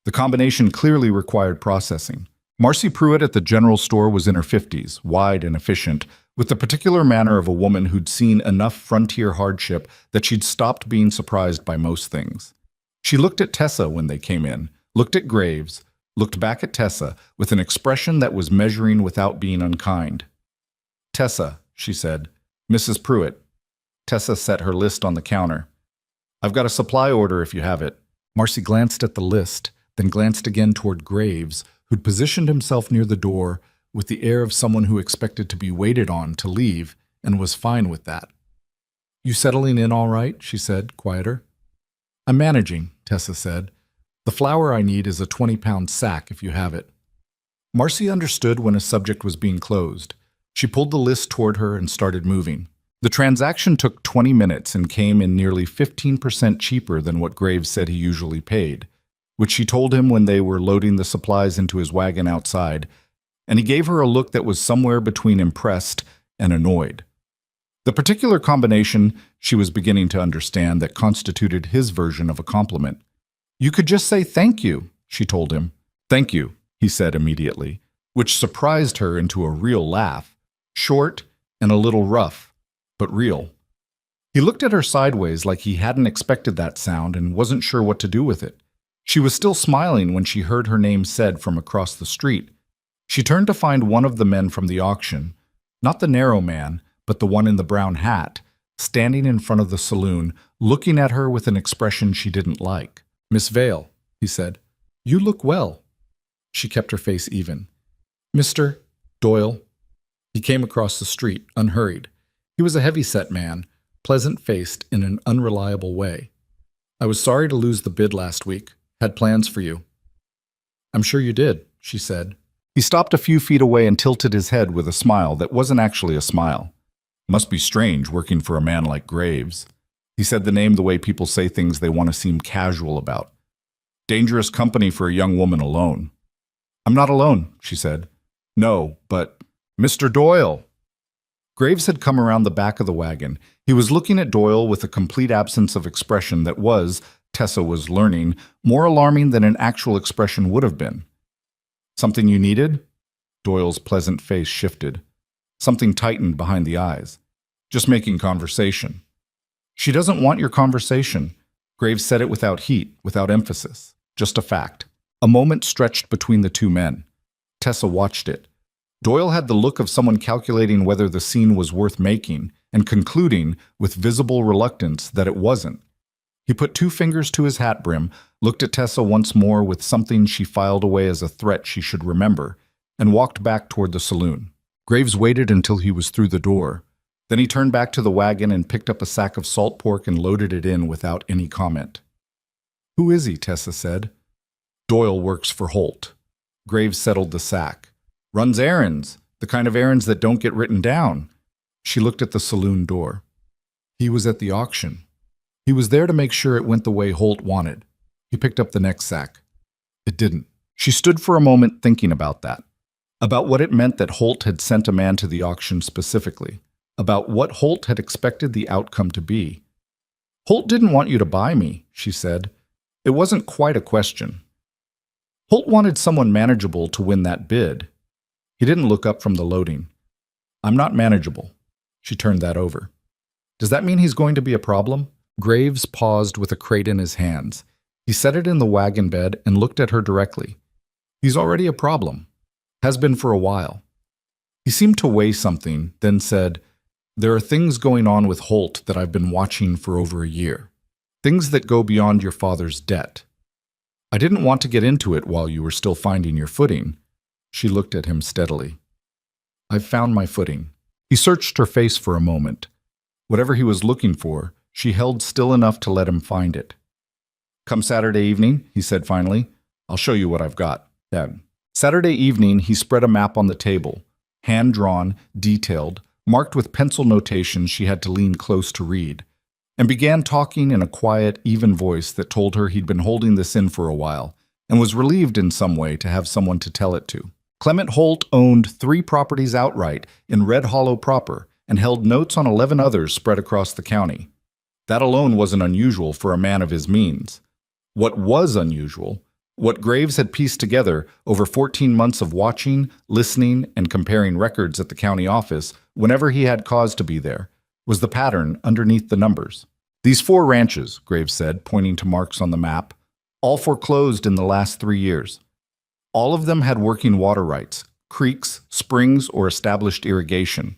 The combination clearly required processing. Marcy Pruitt at the general store was in her 50s, wide and efficient, with the particular manner of a woman who'd seen enough frontier hardship that she'd stopped being surprised by most things. She looked at Tessa when they came in, looked at Graves, looked back at Tessa with an expression that was measuring without being unkind. "Tessa," she said. "Mrs. Pruitt." Tessa set her list on the counter. "I've got a supply order if you have it." Marcy glanced at the list, then glanced again toward Graves, who'd positioned himself near the door with the air of someone who expected to be waited on to leave and was fine with that. "You settling in all right?" she said, quieter. "I'm managing," Tessa said. "The flour I need is a 20-pound sack if you have it." Marcy understood when a subject was being closed. She pulled the list toward her and started moving. The transaction took 20 minutes and came in nearly 15% cheaper than what Graves said he usually paid, which she told him when they were loading the supplies into his wagon outside, and he gave her a look that was somewhere between impressed and annoyed. The particular combination she was beginning to understand that constituted his version of a compliment. "You could just say thank you," she told him. "Thank you," he said immediately, which surprised her into a real laugh, short and a little rough, but real. He looked at her sideways like he hadn't expected that sound and wasn't sure what to do with it. She was still smiling when she heard her name said from across the street. She turned to find one of the men from the auction, not the narrow man, but the one in the brown hat, standing in front of the saloon, looking at her with an expression she didn't like. "Miss Vale," he said, "you look well." She kept her face even. "Mr. Doyle." He came across the street, unhurried. He was a heavy-set man, pleasant-faced in an unreliable way. "I was sorry to lose the bid last week. Had plans for you." "I'm sure you did," she said. He stopped a few feet away and tilted his head with a smile that wasn't actually a smile. Must be strange working for a man like Graves. He said the name the way people say things they want to seem casual about. Dangerous company for a young woman alone. I'm not alone, she said. No, but Mr. Doyle. Graves had come around the back of the wagon. He was looking at Doyle with a complete absence of expression that was, Tessa was learning, more alarming than an actual expression would have been. Something you needed? Doyle's pleasant face shifted. Something tightened behind the eyes. Just making conversation. She doesn't want your conversation. Graves said it without heat, without emphasis. Just a fact. A moment stretched between the two men. Tessa watched it. Doyle had the look of someone calculating whether the scene was worth making and concluding, with visible reluctance, that it wasn't. He put 2 fingers to his hat brim, looked at Tessa once more with something she filed away as a threat she should remember, and walked back toward the saloon. Graves waited until he was through the door. Then he turned back to the wagon and picked up a sack of salt pork and loaded it in without any comment. Who is he? Tessa said. Doyle works for Holt. Graves settled the sack. Runs errands, the kind of errands that don't get written down. She looked at the saloon door. He was at the auction. He was there to make sure it went the way Holt wanted. He picked up the next sack. It didn't. She stood for a moment thinking about that. About what it meant that Holt had sent a man to the auction specifically. About what Holt had expected the outcome to be. Holt didn't want you to buy me, she said. It wasn't quite a question. Holt wanted someone manageable to win that bid. He didn't look up from the loading. I'm not manageable. She turned that over. Does that mean he's going to be a problem? Graves paused with a crate in his hands. He set it in the wagon bed and looked at her directly. He's already a problem. Has been for a while. He seemed to weigh something, then said, There are things going on with Holt that I've been watching for over a year. Things that go beyond your father's debt. I didn't want to get into it while you were still finding your footing. She looked at him steadily. I've found my footing. He searched her face for a moment. Whatever he was looking for, she held still enough to let him find it. Come Saturday evening, he said finally, I'll show you what I've got. Then, Saturday evening, he spread a map on the table, hand-drawn, detailed, marked with pencil notations she had to lean close to read, and began talking in a quiet, even voice that told her he'd been holding this in for a while and was relieved in some way to have someone to tell it to. Clement Holt owned 3 properties outright in Red Hollow proper and held notes on 11 others spread across the county. That alone wasn't unusual for a man of his means. What was unusual, what Graves had pieced together over 14 months of watching, listening, and comparing records at the county office whenever he had cause to be there, was the pattern underneath the numbers. These 4 ranches, Graves said, pointing to marks on the map, all foreclosed in the last 3 years. All of them had working water rights, creeks, springs, or established irrigation.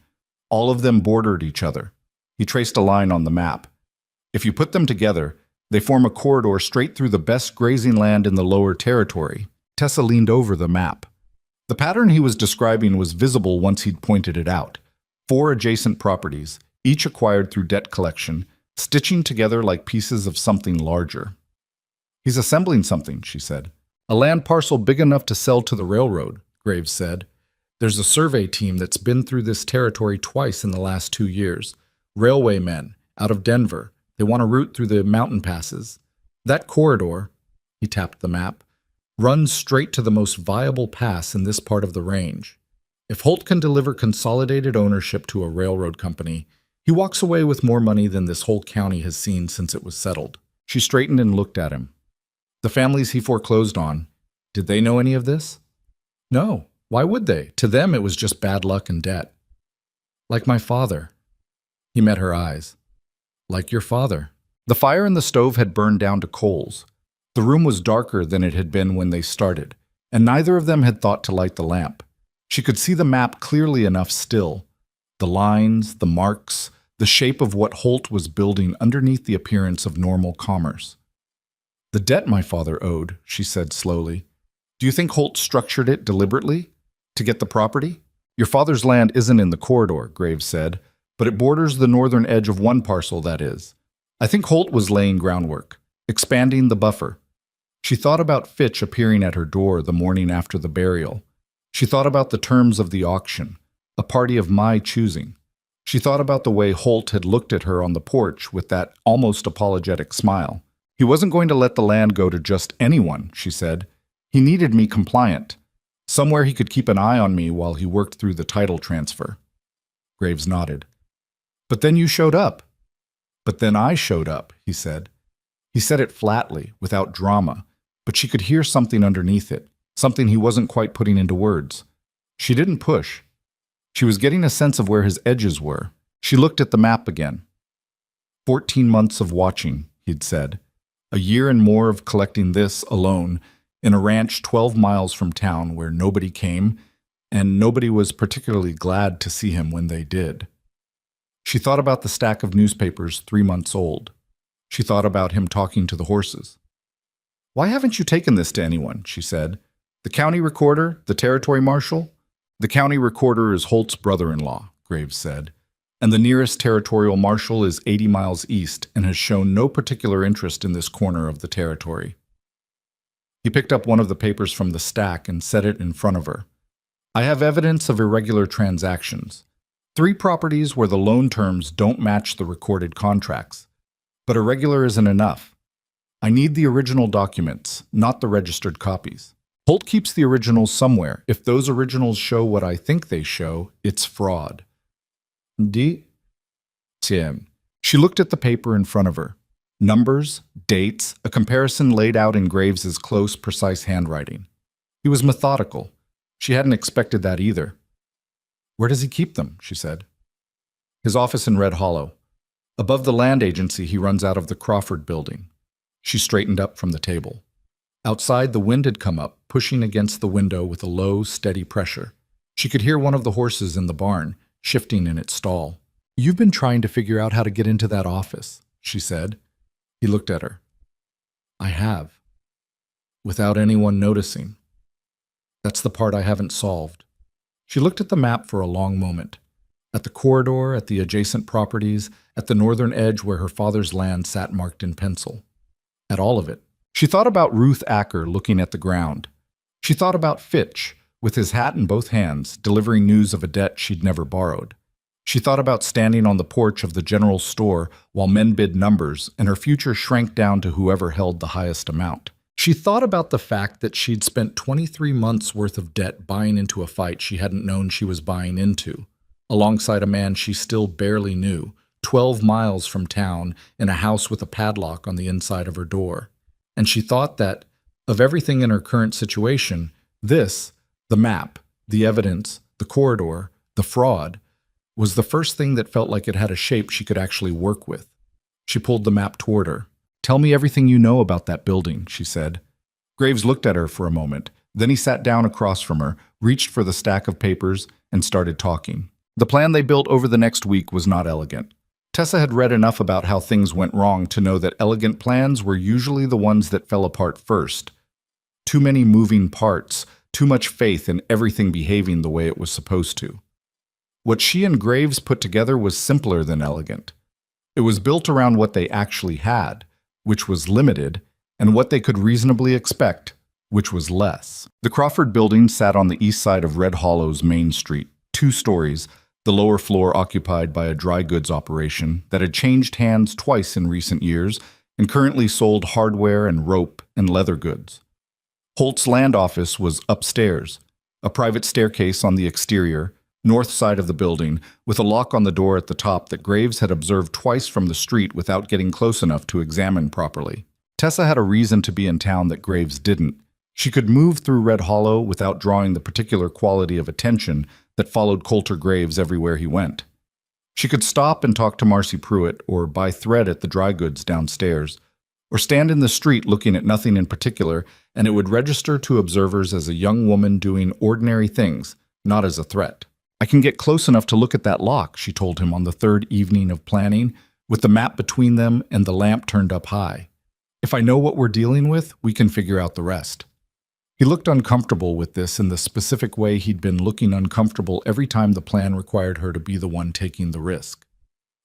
All of them bordered each other. He traced a line on the map. If you put them together, they form a corridor straight through the best grazing land in the lower territory. Tessa leaned over the map. The pattern he was describing was visible once he'd pointed it out. 4 adjacent properties, each acquired through debt collection, stitching together like pieces of something larger. He's assembling something, she said. A land parcel big enough to sell to the railroad, Graves said. There's a survey team that's been through this territory twice in the last 2 years. Railway men, out of Denver. They want a route through the mountain passes. That corridor, he tapped the map, runs straight to the most viable pass in this part of the range. If Holt can deliver consolidated ownership to a railroad company, he walks away with more money than this whole county has seen since it was settled. She straightened and looked at him. The families he foreclosed on, did they know any of this? No. Why would they? To them, it was just bad luck and debt. Like my father. He met her eyes. Like your father. The fire in the stove had burned down to coals. The room was darker than it had been when they started, and neither of them had thought to light the lamp. She could see the map clearly enough still. The lines, the marks, the shape of what Holt was building underneath the appearance of normal commerce. The debt my father owed, she said slowly. Do you think Holt structured it deliberately? To get the property? Your father's land isn't in the corridor, Graves said, but it borders the northern edge of one parcel, that is. I think Holt was laying groundwork, expanding the buffer. She thought about Fitch appearing at her door the morning after the burial. She thought about the terms of the auction, a party of my choosing. She thought about the way Holt had looked at her on the porch with that almost apologetic smile. He wasn't going to let the land go to just anyone, she said. He needed me compliant. Somewhere he could keep an eye on me while he worked through the title transfer. Graves nodded. But then you showed up. But then I showed up, he said. He said it flatly, without drama, but she could hear something underneath it, something he wasn't quite putting into words. She didn't push. She was getting a sense of where his edges were. She looked at the map again. 14 months of watching, he'd said. A year and more of collecting this alone in a ranch 12 miles from town where nobody came, and nobody was particularly glad to see him when they did. She thought about the stack of newspapers 3 months old. She thought about him talking to the horses. Why haven't you taken this to anyone? She said. The county recorder, the territory marshal? The county recorder is Holt's brother-in-law, Graves said, and the nearest territorial marshal is 80 miles east and has shown no particular interest in this corner of the territory. He picked up one of the papers from the stack and set it in front of her. I have evidence of irregular transactions. 3 properties where the loan terms don't match the recorded contracts. But irregular isn't enough. I need the original documents, not the registered copies. Holt keeps the originals somewhere. If those originals show what I think they show, it's fraud. Tim. She looked at the paper in front of her. Numbers, dates, a comparison laid out in Graves's close, precise handwriting. He was methodical. She hadn't expected that either. Where does he keep them? She said. His office in Red Hollow. Above the land agency, he runs out of the Crawford building. She straightened up from the table. Outside, the wind had come up, pushing against the window with a low, steady pressure. She could hear one of the horses in the barn, shifting in its stall. You've been trying to figure out how to get into that office, she said. He looked at her. I have. Without anyone noticing. That's the part I haven't solved. She looked at the map for a long moment. At the corridor, at the adjacent properties, at the northern edge where her father's land sat marked in pencil. At all of it. She thought about Ruth Acker looking at the ground. She thought about Fitch, with his hat in both hands, delivering news of a debt she'd never borrowed. She thought about standing on the porch of the general store while men bid numbers and her future shrank down to whoever held the highest amount. She thought about the fact that she'd spent 23 months' worth of debt buying into a fight she hadn't known she was buying into, alongside a man she still barely knew, 12 miles from town in a house with a padlock on the inside of her door. And she thought that, of everything in her current situation, this, the map, the evidence, the corridor, the fraud, was the first thing that felt like it had a shape she could actually work with. She pulled the map toward her. Tell me everything you know about that building, she said. Graves looked at her for a moment. Then he sat down across from her, reached for the stack of papers, and started talking. The plan they built over the next week was not elegant. Tessa had read enough about how things went wrong to know that elegant plans were usually the ones that fell apart first. Too many moving parts, too much faith in everything behaving the way it was supposed to. What she and Graves put together was simpler than elegant. It was built around what they actually had, which was limited, and what they could reasonably expect, which was less. The Crawford building sat on the east side of Red Hollow's Main Street, 2 stories, the lower floor occupied by a dry goods operation that had changed hands twice in recent years and currently sold hardware and rope and leather goods. Holt's land office was upstairs, a private staircase on the exterior, north side of the building, with a lock on the door at the top that Graves had observed twice from the street without getting close enough to examine properly. Tessa had a reason to be in town that Graves didn't. She could move through Red Hollow without drawing the particular quality of attention that followed Coulter Graves everywhere he went. She could stop and talk to Marcy Pruitt, or buy thread at the dry goods downstairs, or stand in the street looking at nothing in particular, and it would register to observers as a young woman doing ordinary things, not as a threat. I can get close enough to look at that lock, she told him on the 3rd evening of planning, with the map between them and the lamp turned up high. If I know what we're dealing with, we can figure out the rest. He looked uncomfortable with this in the specific way he'd been looking uncomfortable every time the plan required her to be the one taking the risk.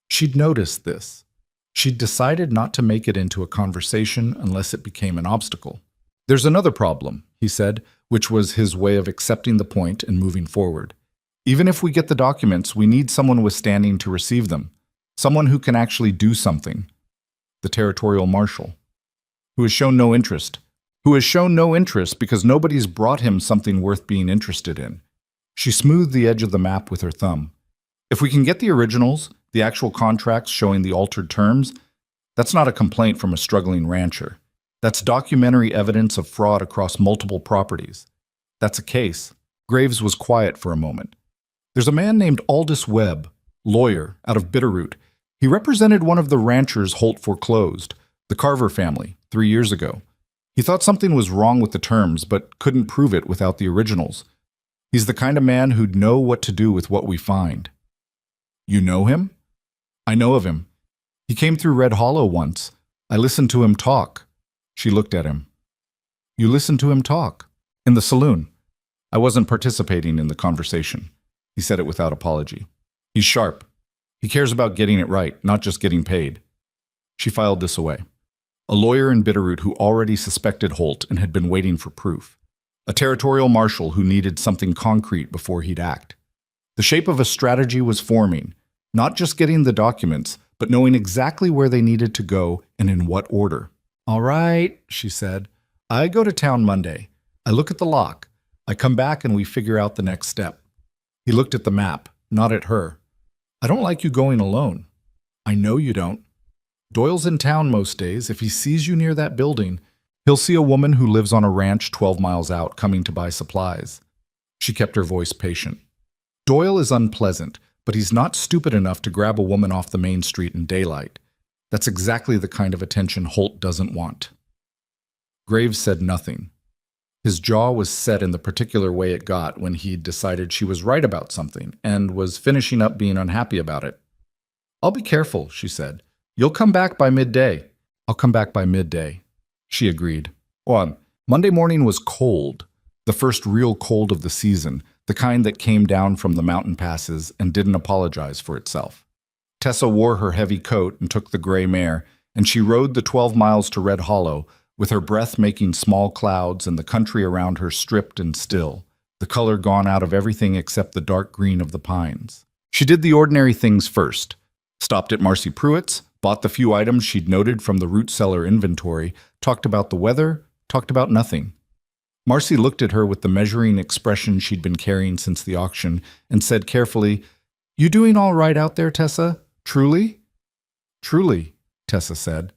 She'd noticed this. She'd decided not to make it into a conversation unless it became an obstacle. There's another problem, he said, which was his way of accepting the point and moving forward. Even if we get the documents, we need someone with standing to receive them. Someone who can actually do something. The territorial marshal. Who has shown no interest. Who has shown no interest because nobody's brought him something worth being interested in. She smoothed the edge of the map with her thumb. If we can get the originals, the actual contracts showing the altered terms, that's not a complaint from a struggling rancher. That's documentary evidence of fraud across multiple properties. That's a case. Graves was quiet for a moment. There's a man named Aldous Webb, lawyer, out of Bitterroot. He represented one of the ranchers Holt foreclosed, the Carver family, 3 years ago. He thought something was wrong with the terms, but couldn't prove it without the originals. He's the kind of man who'd know what to do with what we find. You know him? I know of him. He came through Red Hollow once. I listened to him talk. She looked at him. You listened to him talk? In the saloon. I wasn't participating in the conversation. He said it without apology. He's sharp. He cares about getting it right, not just getting paid. She filed this away. A lawyer in Bitterroot who already suspected Holt and had been waiting for proof. A territorial marshal who needed something concrete before he'd act. The shape of a strategy was forming, not just getting the documents, but knowing exactly where they needed to go and in what order. All right, she said. I go to town Monday. I look at the lock. I come back and we figure out the next step. He looked at the map, not at her. I don't like you going alone. I know you don't. Doyle's in town most days. If he sees you near that building, he'll see a woman who lives on a ranch 12 miles out coming to buy supplies. She kept her voice patient. Doyle is unpleasant, but he's not stupid enough to grab a woman off the main street in daylight. That's exactly the kind of attention Holt doesn't want. Graves said nothing. His jaw was set in the particular way it got when he'd decided she was right about something and was finishing up being unhappy about it. I'll be careful, she said. You'll come back by midday. I'll come back by midday, she agreed. Well, Monday morning was cold, the first real cold of the season, the kind that came down from the mountain passes and didn't apologize for itself. Tessa wore her heavy coat and took the gray mare, and she rode the 12 miles to Red Hollow, with her breath making small clouds and the country around her stripped and still, the color gone out of everything except the dark green of the pines. She did the ordinary things first. Stopped at Marcy Pruitt's, bought the few items she'd noted from the root cellar inventory, talked about the weather, talked about nothing. Marcy looked at her with the measuring expression she'd been carrying since the auction and said carefully, You doing all right out there, Tessa? Truly? Truly, Tessa said.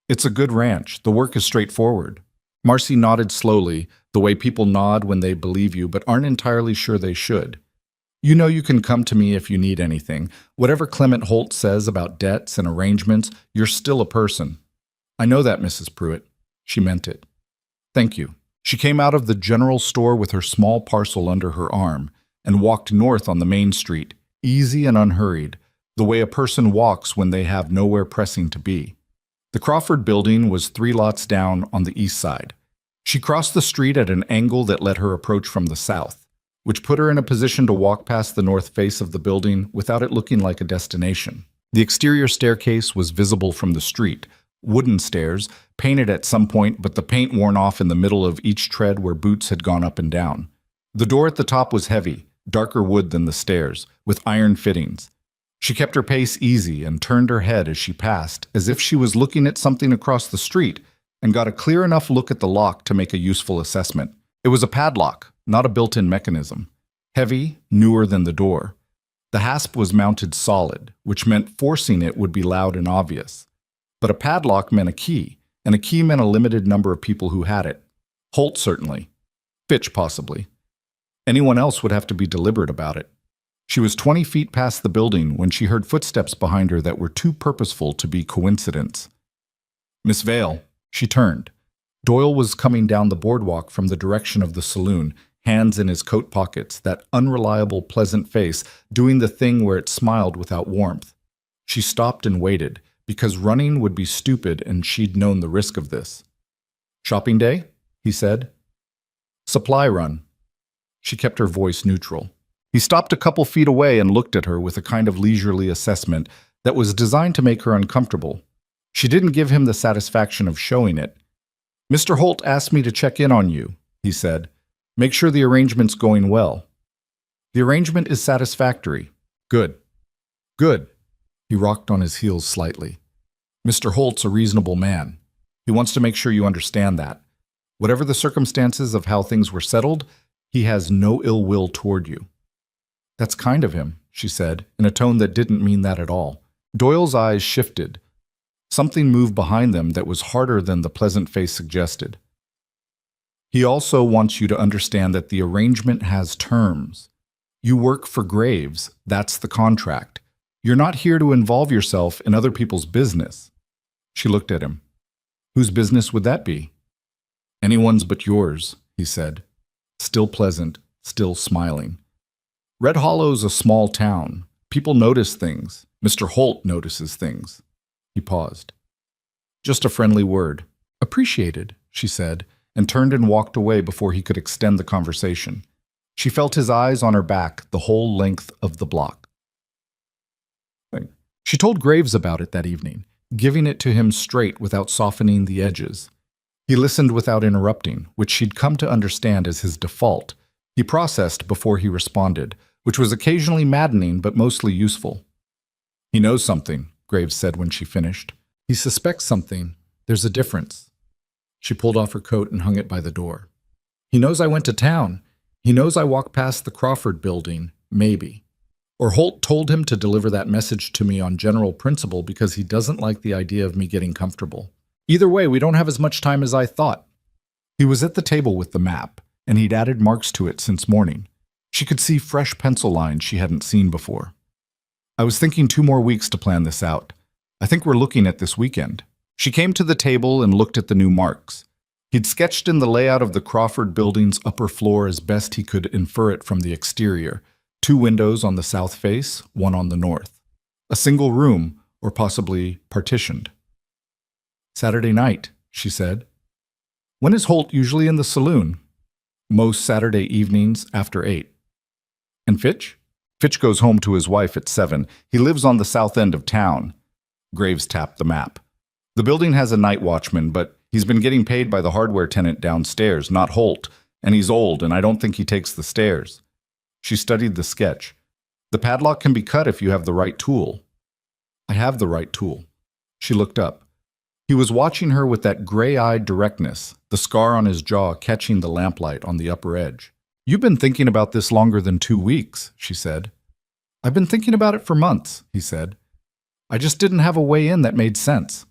It's a good ranch. The work is straightforward. Marcy nodded slowly, the way people nod when they believe you but aren't entirely sure they should. You know you can come to me if you need anything. Whatever Clement Holt says about debts and arrangements, you're still a person. I know that, Mrs. Pruitt. She meant it. Thank you. She came out of the general store with her small parcel under her arm and walked north on the main street, easy and unhurried, the way a person walks when they have nowhere pressing to be. The Crawford building was 3 lots down on the east side. She crossed the street at an angle that let her approach from the south, which put her in a position to walk past the north face of the building without it looking like a destination. The exterior staircase was visible from the street, wooden stairs, painted at some point but the paint worn off in the middle of each tread where boots had gone up and down. The door at the top was heavy, darker wood than the stairs, with iron fittings. She kept her pace easy and turned her head as she passed, as if she was looking at something across the street, and got a clear enough look at the lock to make a useful assessment. It was a padlock, not a built-in mechanism. Heavy, newer than the door. The hasp was mounted solid, which meant forcing it would be loud and obvious. But a padlock meant a key, and a key meant a limited number of people who had it. Holt certainly. Fitch possibly. Anyone else would have to be deliberate about it. She was 20 feet past the building when she heard footsteps behind her that were too purposeful to be coincidence. Miss Vale. She turned. Doyle was coming down the boardwalk from the direction of the saloon, hands in his coat pockets, that unreliable, pleasant face doing the thing where it smiled without warmth. She stopped and waited, because running would be stupid and she'd known the risk of this. Shopping day? He said. Supply run. She kept her voice neutral. He stopped a couple feet away and looked at her with a kind of leisurely assessment that was designed to make her uncomfortable. She didn't give him the satisfaction of showing it. Mr. Holt asked me to check in on you, he said. Make sure the arrangement's going well. The arrangement is satisfactory. Good. Good. He rocked on his heels slightly. Mr. Holt's a reasonable man. He wants to make sure you understand that. Whatever the circumstances of how things were settled, he has no ill will toward you. That's kind of him, she said, in a tone that didn't mean that at all. Doyle's eyes shifted. Something moved behind them that was harder than the pleasant face suggested. He also wants you to understand that the arrangement has terms. You work for Graves. That's the contract. You're not here to involve yourself in other people's business. She looked at him. Whose business would that be? Anyone's but yours, he said. Still pleasant, still smiling. Red Hollow's a small town. People notice things. Mr. Holt notices things. He paused. Just a friendly word. Appreciated, she said, and turned and walked away before he could extend the conversation. She felt his eyes on her back the whole length of the block. She told Graves about it that evening, giving it to him straight without softening the edges. He listened without interrupting, which she'd come to understand as his default. He processed before he responded, which was occasionally maddening but mostly useful. He knows something, Graves said when she finished. He suspects something. There's a difference. She pulled off her coat and hung it by the door. He knows I went to town. He knows I walked past the Crawford building, maybe. Or Holt told him to deliver that message to me on general principle because he doesn't like the idea of me getting comfortable. Either way, we don't have as much time as I thought. He was at the table with the map, and he'd added marks to it since morning. She could see fresh pencil lines she hadn't seen before. I was thinking 2 more weeks to plan this out. I think we're looking at this weekend. She came to the table and looked at the new marks. He'd sketched in the layout of the Crawford building's upper floor as best he could infer it from the exterior. 2 windows on the south face, 1 on the north. A single room, or possibly partitioned. Saturday night, she said. When is Holt usually in the saloon? Most Saturday evenings after 8. And Fitch? Fitch goes home to his wife at 7. He lives on the south end of town. Graves tapped the map. The building has a night watchman, but he's been getting paid by the hardware tenant downstairs, not Holt, and he's old, and I don't think he takes the stairs. She studied the sketch. The padlock can be cut if you have the right tool. I have the right tool. She looked up. He was watching her with that gray-eyed directness, the scar on his jaw catching the lamplight on the upper edge. You've been thinking about this longer than 2 weeks, she said. I've been thinking about it for months, he said. I just didn't have a way in that made sense.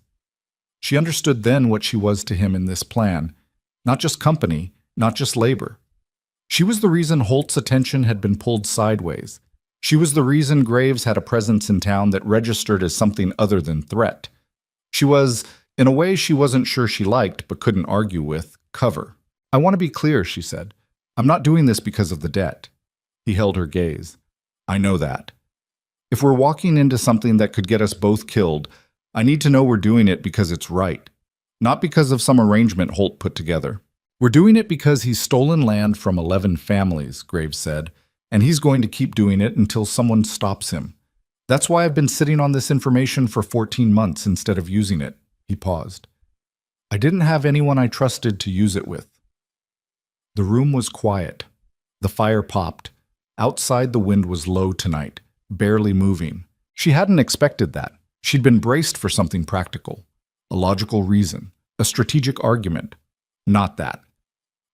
She understood then what she was to him in this plan. Not just company, not just labor. She was the reason Holt's attention had been pulled sideways. She was the reason Graves had a presence in town that registered as something other than threat. She was, in a way she wasn't sure she liked but couldn't argue with, cover. I want to be clear, she said. I'm not doing this because of the debt. He held her gaze. I know that. If we're walking into something that could get us both killed, I need to know we're doing it because it's right, not because of some arrangement Holt put together. We're doing it because he's stolen land from 11 families, Graves said, and he's going to keep doing it until someone stops him. That's why I've been sitting on this information for 14 months instead of using it. He paused. I didn't have anyone I trusted to use it with. The room was quiet. The fire popped. Outside the wind was low tonight, barely moving. She hadn't expected that. She'd been braced for something practical, a logical reason, a strategic argument. Not that.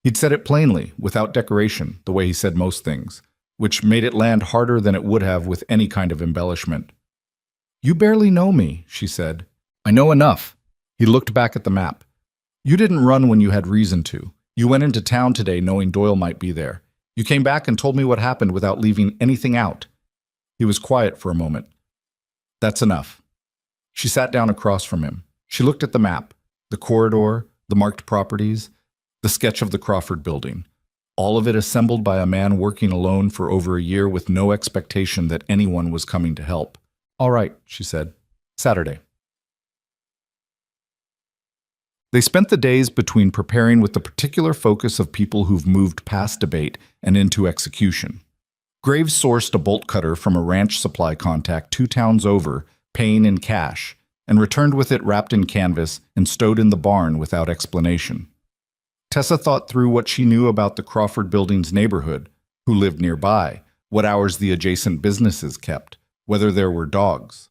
He'd said it plainly, without decoration, the way he said most things, which made it land harder than it would have with any kind of embellishment. You barely know me, she said. I know enough. He looked back at the map. You didn't run when you had reason to. You went into town today knowing Doyle might be there. You came back and told me what happened without leaving anything out. He was quiet for a moment. That's enough. She sat down across from him. She looked at the map, the corridor, the marked properties, the sketch of the Crawford building. All of it assembled by a man working alone for over a year with no expectation that anyone was coming to help. All right, she said. Saturday. They spent the days between preparing with the particular focus of people who've moved past debate and into execution. Graves sourced a bolt cutter from a ranch supply contact 2 towns over, paying in cash, and returned with it wrapped in canvas and stowed in the barn without explanation. Tessa thought through what she knew about the Crawford Building's neighborhood, who lived nearby, what hours the adjacent businesses kept, whether there were dogs.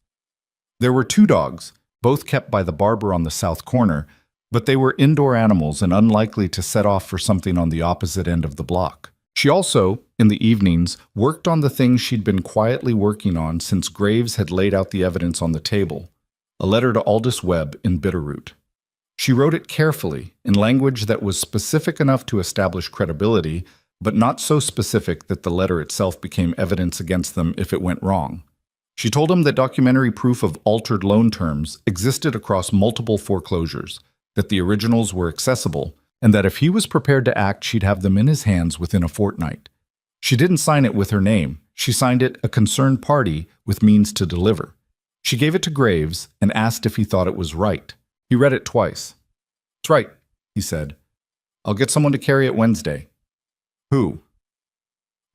There were 2 dogs, both kept by the barber on the south corner, but they were indoor animals and unlikely to set off for something on the opposite end of the block. She also, in the evenings, worked on the things she'd been quietly working on since Graves had laid out the evidence on the table, a letter to Aldous Webb in Bitterroot. She wrote it carefully, in language that was specific enough to establish credibility, but not so specific that the letter itself became evidence against them if it went wrong. She told him that documentary proof of altered loan terms existed across multiple foreclosures, that the originals were accessible, and that if he was prepared to act, she'd have them in his hands within a fortnight. She didn't sign it with her name. She signed it a concerned party with means to deliver. She gave it to Graves and asked if he thought it was right. He read it twice. "It's right," he said. "I'll get someone to carry it Wednesday." "Who?"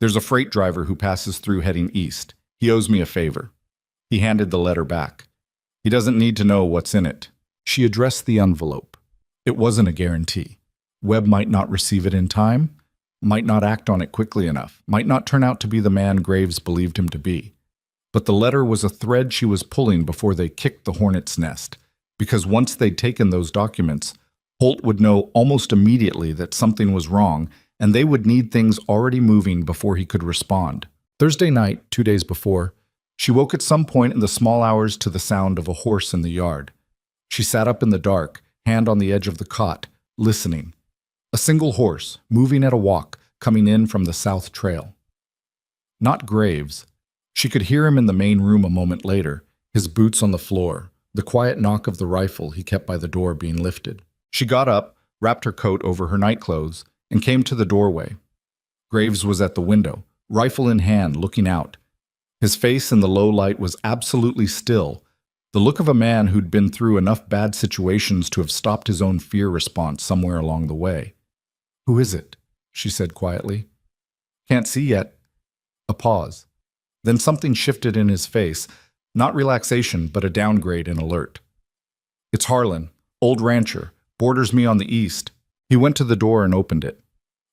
"There's a freight driver who passes through heading east. He owes me a favor." He handed the letter back. "He doesn't need to know what's in it." She addressed the envelope. It wasn't a guarantee. Webb might not receive it in time, might not act on it quickly enough, might not turn out to be the man Graves believed him to be. But the letter was a thread she was pulling before they kicked the hornet's nest, because once they'd taken those documents, Holt would know almost immediately that something was wrong, and they would need things already moving before he could respond. Thursday night, 2 days before, she woke at some point in the small hours to the sound of a horse in the yard. She sat up in the dark, hand on the edge of the cot, listening. A single horse, moving at a walk, coming in from the south trail. Not Graves. She could hear him in the main room a moment later, his boots on the floor, the quiet knock of the rifle he kept by the door being lifted. She got up, wrapped her coat over her nightclothes, and came to the doorway. Graves was at the window, rifle in hand, looking out. His face in the low light was absolutely still, the look of a man who'd been through enough bad situations to have stopped his own fear response somewhere along the way. "Who is it?" she said quietly. "Can't see yet." A pause. Then something shifted in his face, not relaxation, but a downgrade in alert. "It's Harlan, old rancher, borders me on the east." He went to the door and opened it.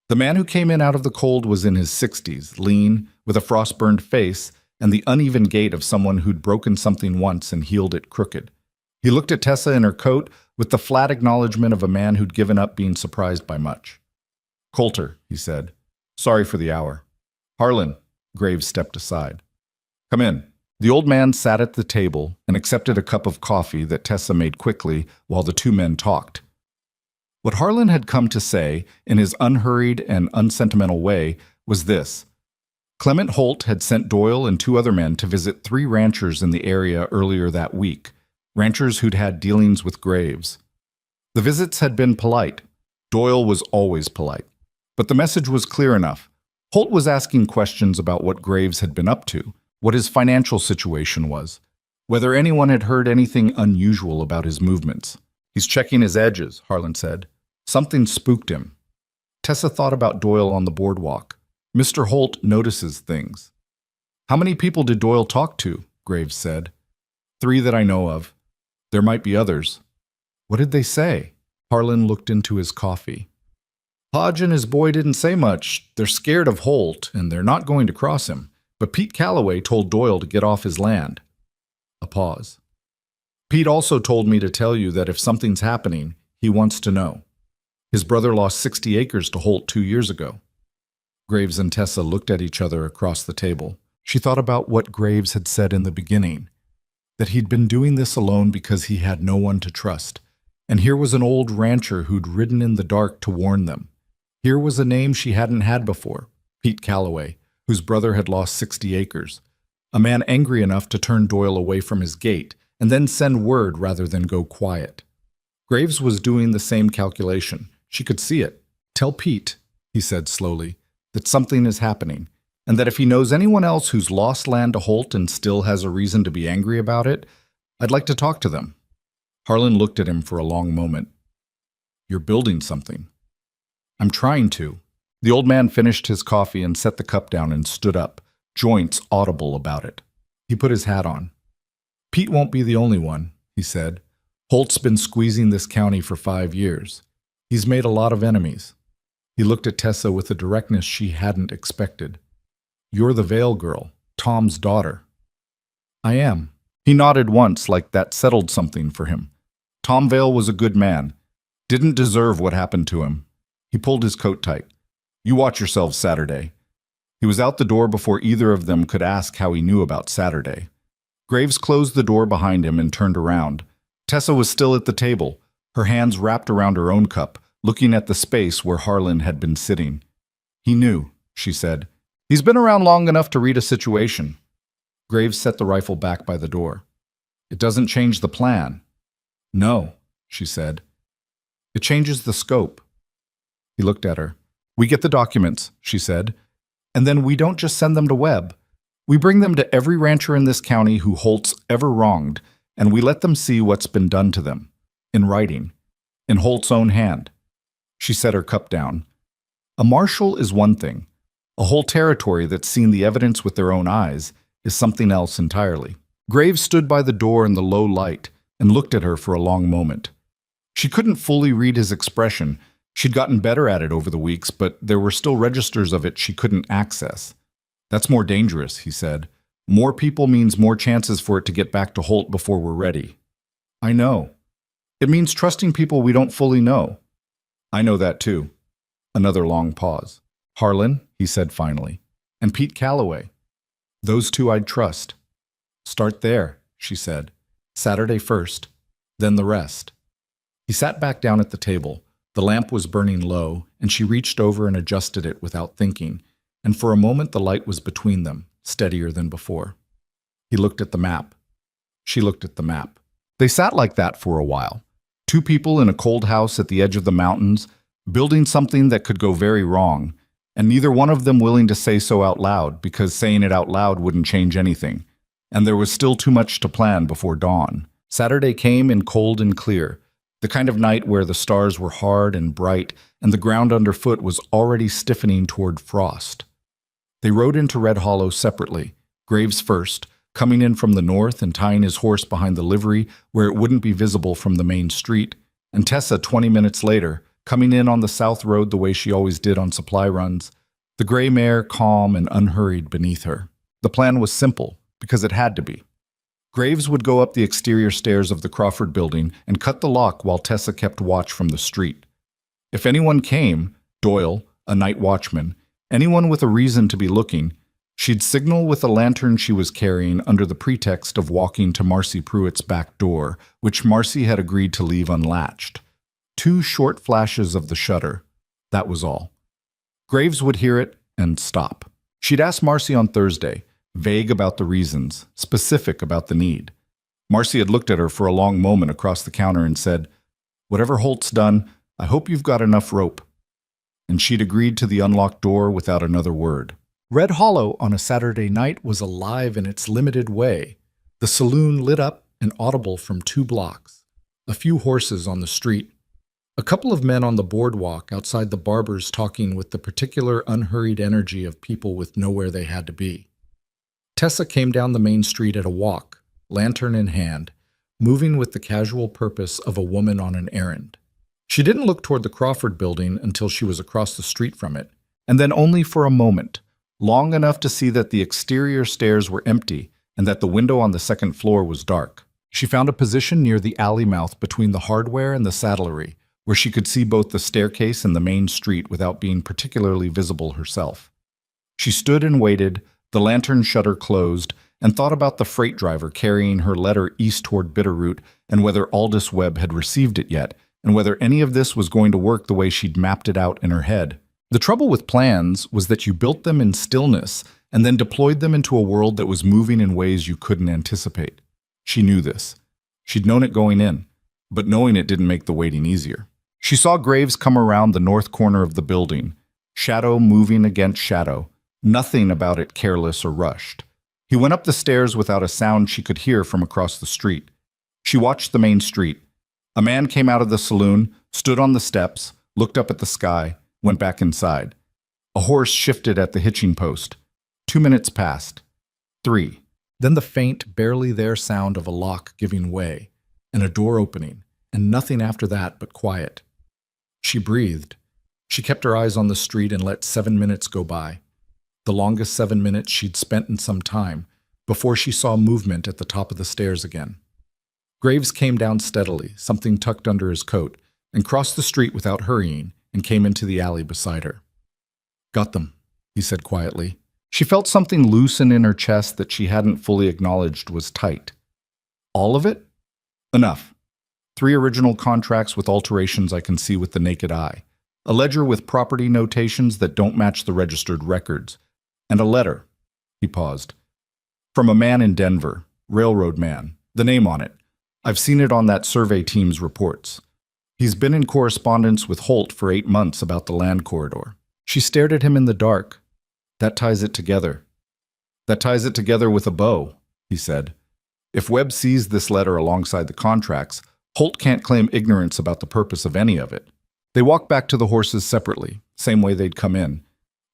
The man who came in out of the cold was in his 60s, lean, with a frost-burned face, and the uneven gait of someone who'd broken something once and healed it crooked. He looked at Tessa in her coat with the flat acknowledgement of a man who'd given up being surprised by much. "Coulter," he said. "Sorry for the hour." "Harlan," Graves stepped aside. "Come in." The old man sat at the table and accepted a cup of coffee that Tessa made quickly while the 2 men talked. What Harlan had come to say, in his unhurried and unsentimental way, was this. Clement Holt had sent Doyle and 2 other men to visit 3 ranchers in the area earlier that week, ranchers who'd had dealings with Graves. The visits had been polite. Doyle was always polite. But the message was clear enough. Holt was asking questions about what Graves had been up to, what his financial situation was, whether anyone had heard anything unusual about his movements. "He's checking his edges," Harlan said. Something spooked him. Tessa thought about Doyle on the boardwalk. Mr. Holt notices things. "How many people did Doyle talk to?" Graves said. 3 that I know of. There might be others." "What did they say?" Harlan looked into his coffee. "Hodge and his boy didn't say much. They're scared of Holt, and they're not going to cross him. But Pete Calloway told Doyle to get off his land." A pause. "Pete also told me to tell you that if something's happening, he wants to know. His brother lost 60 acres to Holt 2 years ago." Graves and Tessa looked at each other across the table. She thought about what Graves had said in the beginning, that he'd been doing this alone because he had no one to trust. And here was an old rancher who'd ridden in the dark to warn them. Here was a name she hadn't had before, Pete Calloway, whose brother had lost 60 acres. A man angry enough to turn Doyle away from his gate, and then send word rather than go quiet. Graves was doing the same calculation. She could see it. "Tell Pete," he said slowly, "that something is happening, and that if he knows anyone else who's lost land to Holt and still has a reason to be angry about it, I'd like to talk to them." Harlan looked at him for a long moment. "You're building something." "I'm trying to." The old man finished his coffee and set the cup down and stood up, joints audible about it. He put his hat on. "Pete won't be the only one," he said. "Holt's been squeezing this county for 5 years. He's made a lot of enemies. He looked at Tessa with a directness she hadn't expected. You're the Vale girl, Tom's daughter. I am. He nodded once, like that settled something for him. Tom Vale was a good man. Didn't deserve what happened to him. He pulled his coat tight. You watch yourselves Saturday. He was out the door before either of them could ask how he knew about Saturday. Graves closed the door behind him and turned around. Tessa was still at the table, her hands wrapped around her own cup, looking at the space where Harlan had been sitting. He knew, she said. He's been around long enough to read a situation. Graves set the rifle back by the door. It doesn't change the plan. No, she said. It changes the scope. He looked at her. We get the documents, she said, and then we don't just send them to Webb. We bring them to every rancher in this county who Holt's ever wronged, and we let them see what's been done to them, in writing, in Holt's own hand. She set her cup down. A marshal is one thing. A whole territory that's seen the evidence with their own eyes is something else entirely. Graves stood by the door in the low light and looked at her for a long moment. She couldn't fully read his expression. She'd gotten better at it over the weeks, but there were still registers of it she couldn't access. That's more dangerous, he said. More people means more chances for it to get back to Holt before we're ready. I know. It means trusting people we don't fully know. I know that too. Another long pause. Harlan, he said finally, and Pete Calloway. Those two I'd trust. Start there, she said. Saturday first, then the rest. He sat back down at the table. The lamp was burning low, and she reached over and adjusted it without thinking, and for a moment the light was between them, steadier than before. He looked at the map. She looked at the map. They sat like that for a while. Two people in a cold house at the edge of the mountains, building something that could go very wrong, and neither one of them willing to say so out loud, because saying it out loud wouldn't change anything. And there was still too much to plan before dawn. Saturday came in cold and clear, the kind of night where the stars were hard and bright, and the ground underfoot was already stiffening toward frost. They rode into Red Hollow separately, Graves first, coming in from the north and tying his horse behind the livery where it wouldn't be visible from the main street, and Tessa 20 minutes later, coming in on the south road the way she always did on supply runs, the gray mare calm and unhurried beneath her. The plan was simple, because it had to be. Graves would go up the exterior stairs of the Crawford building and cut the lock while Tessa kept watch from the street. If anyone came, Doyle, a night watchman, anyone with a reason to be looking, she'd signal with a lantern she was carrying under the pretext of walking to Marcy Pruitt's back door, which Marcy had agreed to leave unlatched. 2 short flashes of the shutter. That was all. Graves would hear it and stop. She'd ask Marcy on Thursday, vague about the reasons, specific about the need. Marcy had looked at her for a long moment across the counter and said, "Whatever Holt's done, I hope you've got enough rope." And she'd agreed to the unlocked door without another word. Red Hollow on a Saturday night was alive in its limited way. The saloon lit up and audible from 2 blocks. A few horses on the street. A couple of men on the boardwalk outside the barber's talking with the particular unhurried energy of people with nowhere they had to be. Tessa came down the main street at a walk, lantern in hand, moving with the casual purpose of a woman on an errand. She didn't look toward the Crawford building until she was across the street from it, and then only for a moment, long enough to see that the exterior stairs were empty and that the window on the second floor was dark. She found a position near the alley mouth between the hardware and the saddlery, where she could see both the staircase and the main street without being particularly visible herself. She stood and waited, the lantern shutter closed, and thought about the freight driver carrying her letter east toward Bitterroot and whether Aldous Webb had received it yet, and whether any of this was going to work the way she'd mapped it out in her head. The trouble with plans was that you built them in stillness and then deployed them into a world that was moving in ways you couldn't anticipate. She knew this. She'd known it going in, but knowing it didn't make the waiting easier. She saw Graves come around the north corner of the building, shadow moving against shadow, nothing about it careless or rushed. He went up the stairs without a sound she could hear from across the street. She watched the main street. A man came out of the saloon, stood on the steps, looked up at the sky, went back inside. A horse shifted at the hitching post. 2 minutes passed. 3. Then the faint, barely there sound of a lock giving way, and a door opening, and nothing after that but quiet. She breathed. She kept her eyes on the street and let 7 minutes go by. The longest 7 minutes she'd spent in some time, before she saw movement at the top of the stairs again. Graves came down steadily, something tucked under his coat, and crossed the street without hurrying and came into the alley beside her. "Got them," he said quietly. She felt something loosen in her chest that she hadn't fully acknowledged was tight. "All of it?" "Enough. 3 original contracts with alterations I can see with the naked eye. A ledger with property notations that don't match the registered records. And a letter." He paused. "From a man in Denver, railroad man, the name on it. I've seen it on that survey team's reports. He's been in correspondence with Holt for 8 months about the land corridor." She stared at him in the dark. "That ties it together." "That ties it together with a bow," he said. "If Webb sees this letter alongside the contracts, Holt can't claim ignorance about the purpose of any of it." They walked back to the horses separately, same way they'd come in,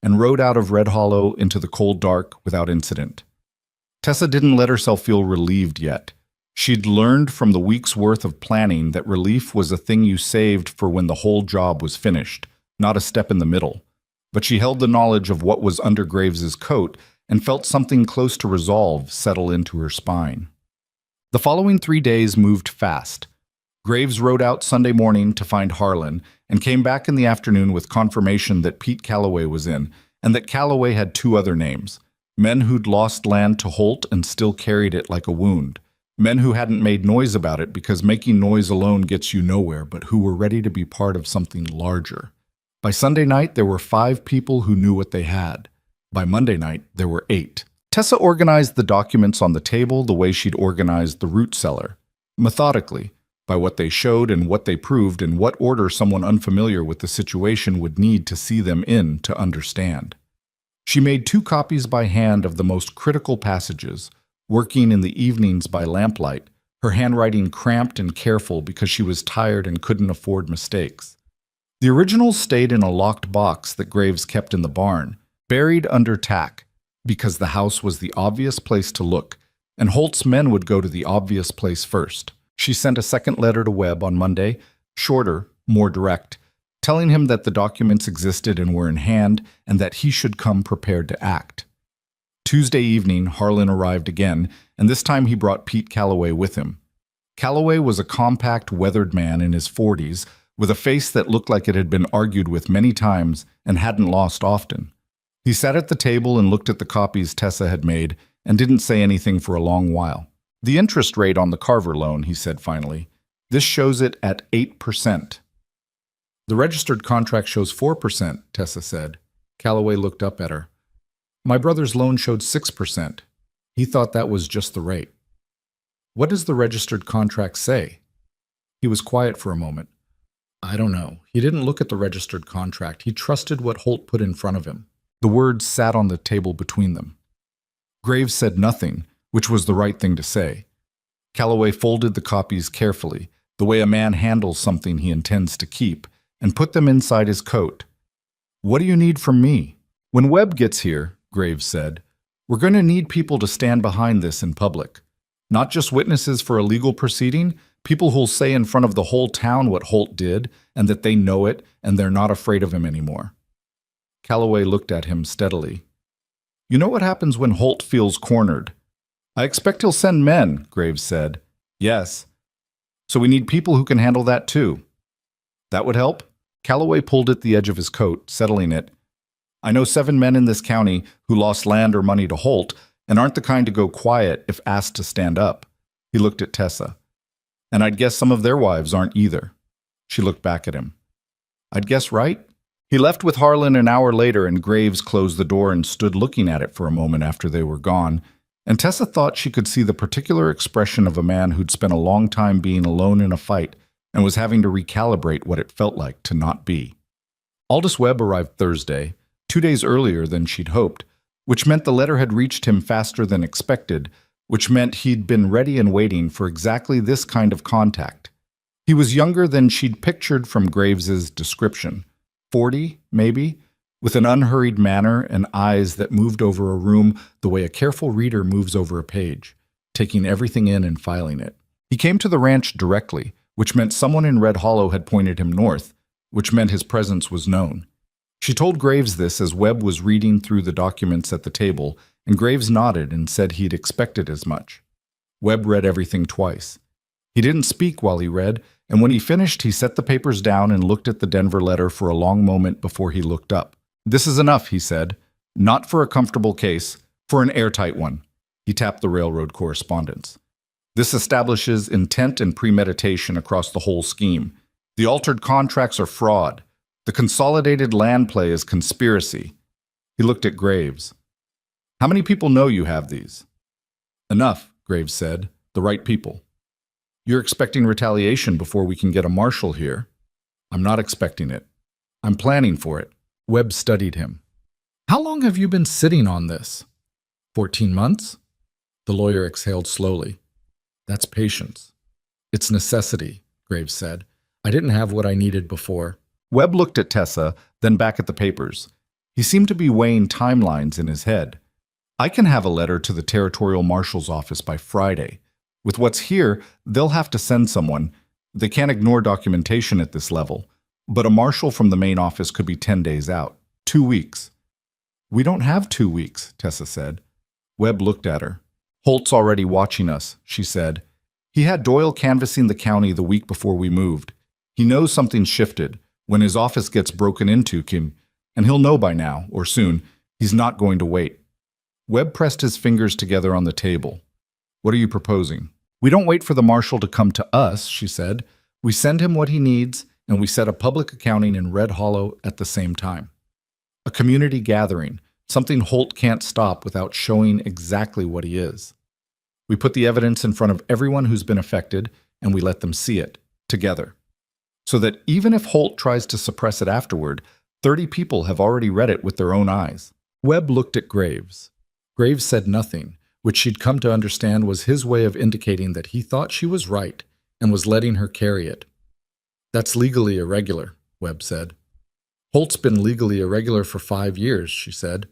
and rode out of Red Hollow into the cold dark without incident. Tessa didn't let herself feel relieved yet. She'd learned from the week's worth of planning that relief was a thing you saved for when the whole job was finished, not a step in the middle. But she held the knowledge of what was under Graves's coat and felt something close to resolve settle into her spine. The following 3 days moved fast. Graves rode out Sunday morning to find Harlan and came back in the afternoon with confirmation that Pete Calloway was in, and that Calloway had 2 other names: men who'd lost land to Holt and still carried it like a wound, men who hadn't made noise about it because making noise alone gets you nowhere, but who were ready to be part of something larger. By Sunday night, there were 5 people who knew what they had. By Monday night, there were 8. Tessa organized the documents on the table the way she'd organized the root cellar, methodically, by what they showed and what they proved and what order someone unfamiliar with the situation would need to see them in to understand. She made 2 copies by hand of the most critical passages, working in the evenings by lamplight, her handwriting cramped and careful because she was tired and couldn't afford mistakes. The originals stayed in a locked box that Graves kept in the barn, buried under tack, because the house was the obvious place to look, and Holt's men would go to the obvious place first. She sent a second letter to Webb on Monday, shorter, more direct, telling him that the documents existed and were in hand, and that he should come prepared to act. Tuesday evening, Harlan arrived again, and this time he brought Pete Calloway with him. Calloway was a compact, weathered man in his 40s, with a face that looked like it had been argued with many times and hadn't lost often. He sat at the table and looked at the copies Tessa had made and didn't say anything for a long while. "The interest rate on the Carver loan," he said finally. "This shows it at 8%. "The registered contract shows 4%, Tessa said. Calloway looked up at her. "My brother's loan showed 6%. He thought that was just the rate." "What does the registered contract say?" He was quiet for a moment. "I don't know. He didn't look at the registered contract. He trusted what Holt put in front of him." The words sat on the table between them. Graves said nothing, which was the right thing to say. Calloway folded the copies carefully, the way a man handles something he intends to keep, and put them inside his coat. "What do you need from me?" "When Webb gets here," Graves said, "we're going to need people to stand behind this in public. Not just witnesses for a legal proceeding, people who'll say in front of the whole town what Holt did, and that they know it, and they're not afraid of him anymore." Calloway looked at him steadily. "You know what happens when Holt feels cornered?" "I expect he'll send men," Graves said. "Yes. So we need people who can handle that too." "That would help?" Calloway pulled at the edge of his coat, settling it. "I know 7 men in this county who lost land or money to Holt and aren't the kind to go quiet if asked to stand up." He looked at Tessa. "And I'd guess some of their wives aren't either." She looked back at him. "I'd guess right?" He left with Harlan an hour later, and Graves closed the door and stood looking at it for a moment after they were gone, and Tessa thought she could see the particular expression of a man who'd spent a long time being alone in a fight and was having to recalibrate what it felt like to not be. Aldous Webb arrived Thursday, 2 days earlier than she'd hoped, which meant the letter had reached him faster than expected, which meant he'd been ready and waiting for exactly this kind of contact. He was younger than she'd pictured from Graves's description, 40, maybe, with an unhurried manner and eyes that moved over a room the way a careful reader moves over a page, taking everything in and filing it. He came to the ranch directly, which meant someone in Red Hollow had pointed him north, which meant his presence was known. She told Graves this as Webb was reading through the documents at the table, and Graves nodded and said he'd expected as much. Webb read everything twice. He didn't speak while he read, and when he finished, he set the papers down and looked at the Denver letter for a long moment before he looked up. "This is enough," he said. "Not for a comfortable case, for an airtight one." He tapped the railroad correspondence. "This establishes intent and premeditation across the whole scheme. The altered contracts are fraud. The consolidated land play is conspiracy." He looked at Graves. "How many people know you have these?" "Enough," Graves said. "The right people." "You're expecting retaliation before we can get a marshal here." "I'm not expecting it. I'm planning for it." Webb studied him. "How long have you been sitting on this?" 14 months? The lawyer exhaled slowly. "That's patience." "It's necessity," Graves said. "I didn't have what I needed before." Webb looked at Tessa, then back at the papers. He seemed to be weighing timelines in his head. "I can have a letter to the territorial marshal's office by Friday. With what's here, they'll have to send someone. They can't ignore documentation at this level. But a marshal from the main office could be 10 days out. 2 weeks. "We don't have 2 weeks, Tessa said. Webb looked at her. "Holt's already watching us," she said. "He had Doyle canvassing the county the week before we moved. He knows something's shifted. When his office gets broken into, and he'll know by now, or soon, he's not going to wait." Webb pressed his fingers together on the table. "What are you proposing?" "We don't wait for the marshal to come to us," she said. "We send him what he needs, and we set a public accounting in Red Hollow at the same time. A community gathering, something Holt can't stop without showing exactly what he is. We put the evidence in front of everyone who's been affected, and we let them see it, together. So that even if Holt tries to suppress it afterward, 30 people have already read it with their own eyes." Webb looked at Graves. Graves said nothing, which she'd come to understand was his way of indicating that he thought she was right and was letting her carry it. "That's legally irregular," Webb said. "Holt's been legally irregular for 5 years," she said.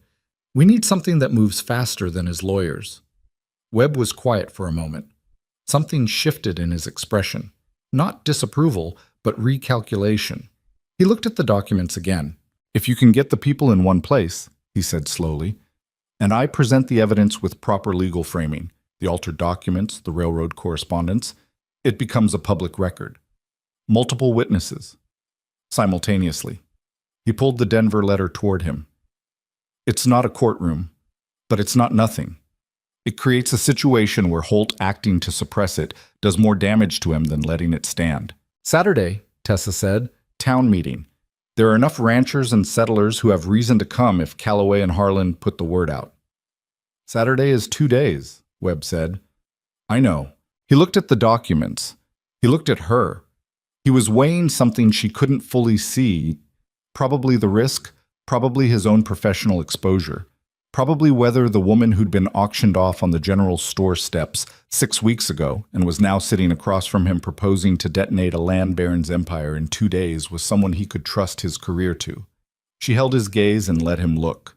"We need something that moves faster than his lawyers." Webb was quiet for a moment. Something shifted in his expression. Not disapproval, but recalculation. He looked at the documents again. "If you can get the people in one place," he said slowly, "and I present the evidence with proper legal framing, the altered documents, the railroad correspondence, it becomes a public record. Multiple witnesses. Simultaneously." He pulled the Denver letter toward him. "It's not a courtroom, but it's not nothing. It creates a situation where Holt acting to suppress it does more damage to him than letting it stand." "Saturday," Tessa said, "town meeting. There are enough ranchers and settlers who have reason to come if Calloway and Harlan put the word out." "Saturday is 2 days, Webb said. "I know." He looked at the documents. He looked at her. He was weighing something she couldn't fully see. Probably the risk, probably his own professional exposure. Probably whether the woman who'd been auctioned off on the general store steps 6 weeks ago and was now sitting across from him proposing to detonate a land baron's empire in 2 days was someone he could trust his career to. She held his gaze and let him look.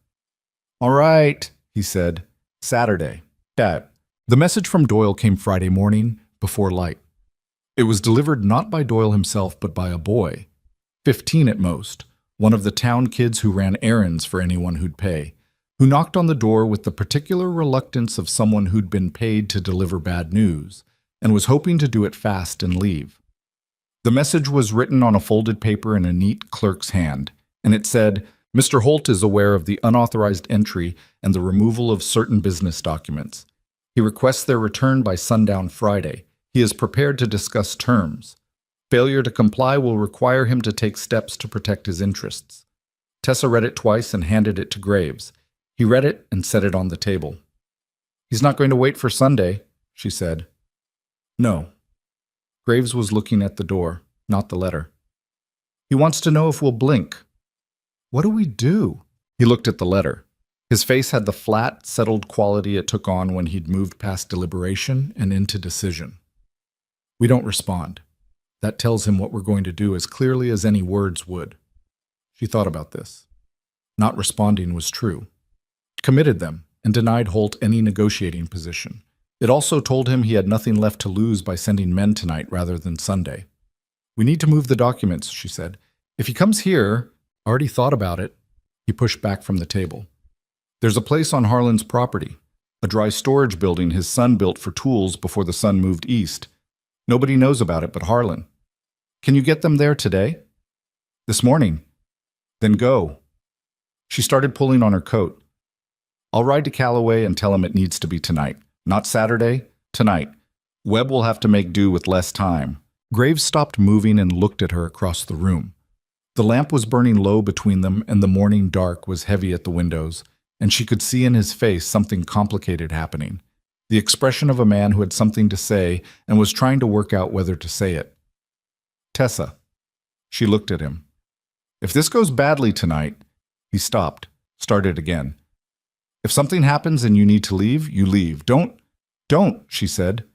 "All right," he said. "Saturday. Chat." The message from Doyle came Friday morning, before light. It was delivered not by Doyle himself but by a boy, 15 at most, one of the town kids who ran errands for anyone who'd pay, who knocked on the door with the particular reluctance of someone who'd been paid to deliver bad news, and was hoping to do it fast and leave. The message was written on a folded paper in a neat clerk's hand, and it said, "Mr. Holt is aware of the unauthorized entry and the removal of certain business documents. He requests their return by sundown Friday. He is prepared to discuss terms. Failure to comply will require him to take steps to protect his interests." Tessa read it twice and handed it to Graves. He read it and set it on the table. "He's not going to wait for Sunday," she said. "No." Graves was looking at the door, not the letter. "He wants to know if we'll blink." "What do we do?" He looked at the letter. His face had the flat, settled quality it took on when he'd moved past deliberation and into decision. "We don't respond. That tells him what we're going to do as clearly as any words would." She thought about this. Not responding was true. Committed them, and denied Holt any negotiating position. It also told him he had nothing left to lose by sending men tonight rather than Sunday. "We need to move the documents," she said. If he comes here, I already thought about it. He pushed back from the table. There's a place on Harlan's property, a dry storage building his son built for tools before the son moved east. Nobody knows about it but Harlan. Can you get them there today? This morning. Then go. She started pulling on her coat. I'll ride to Calloway and tell him it needs to be tonight. Not Saturday, tonight. Webb will have to make do with less time. Graves stopped moving and looked at her across the room. The lamp was burning low between them, and the morning dark was heavy at the windows, and she could see in his face something complicated happening. The expression of a man who had something to say and was trying to work out whether to say it. Tessa. She looked at him. If this goes badly tonight, he stopped, started again. If something happens and you need to leave, you leave. Don't, she said.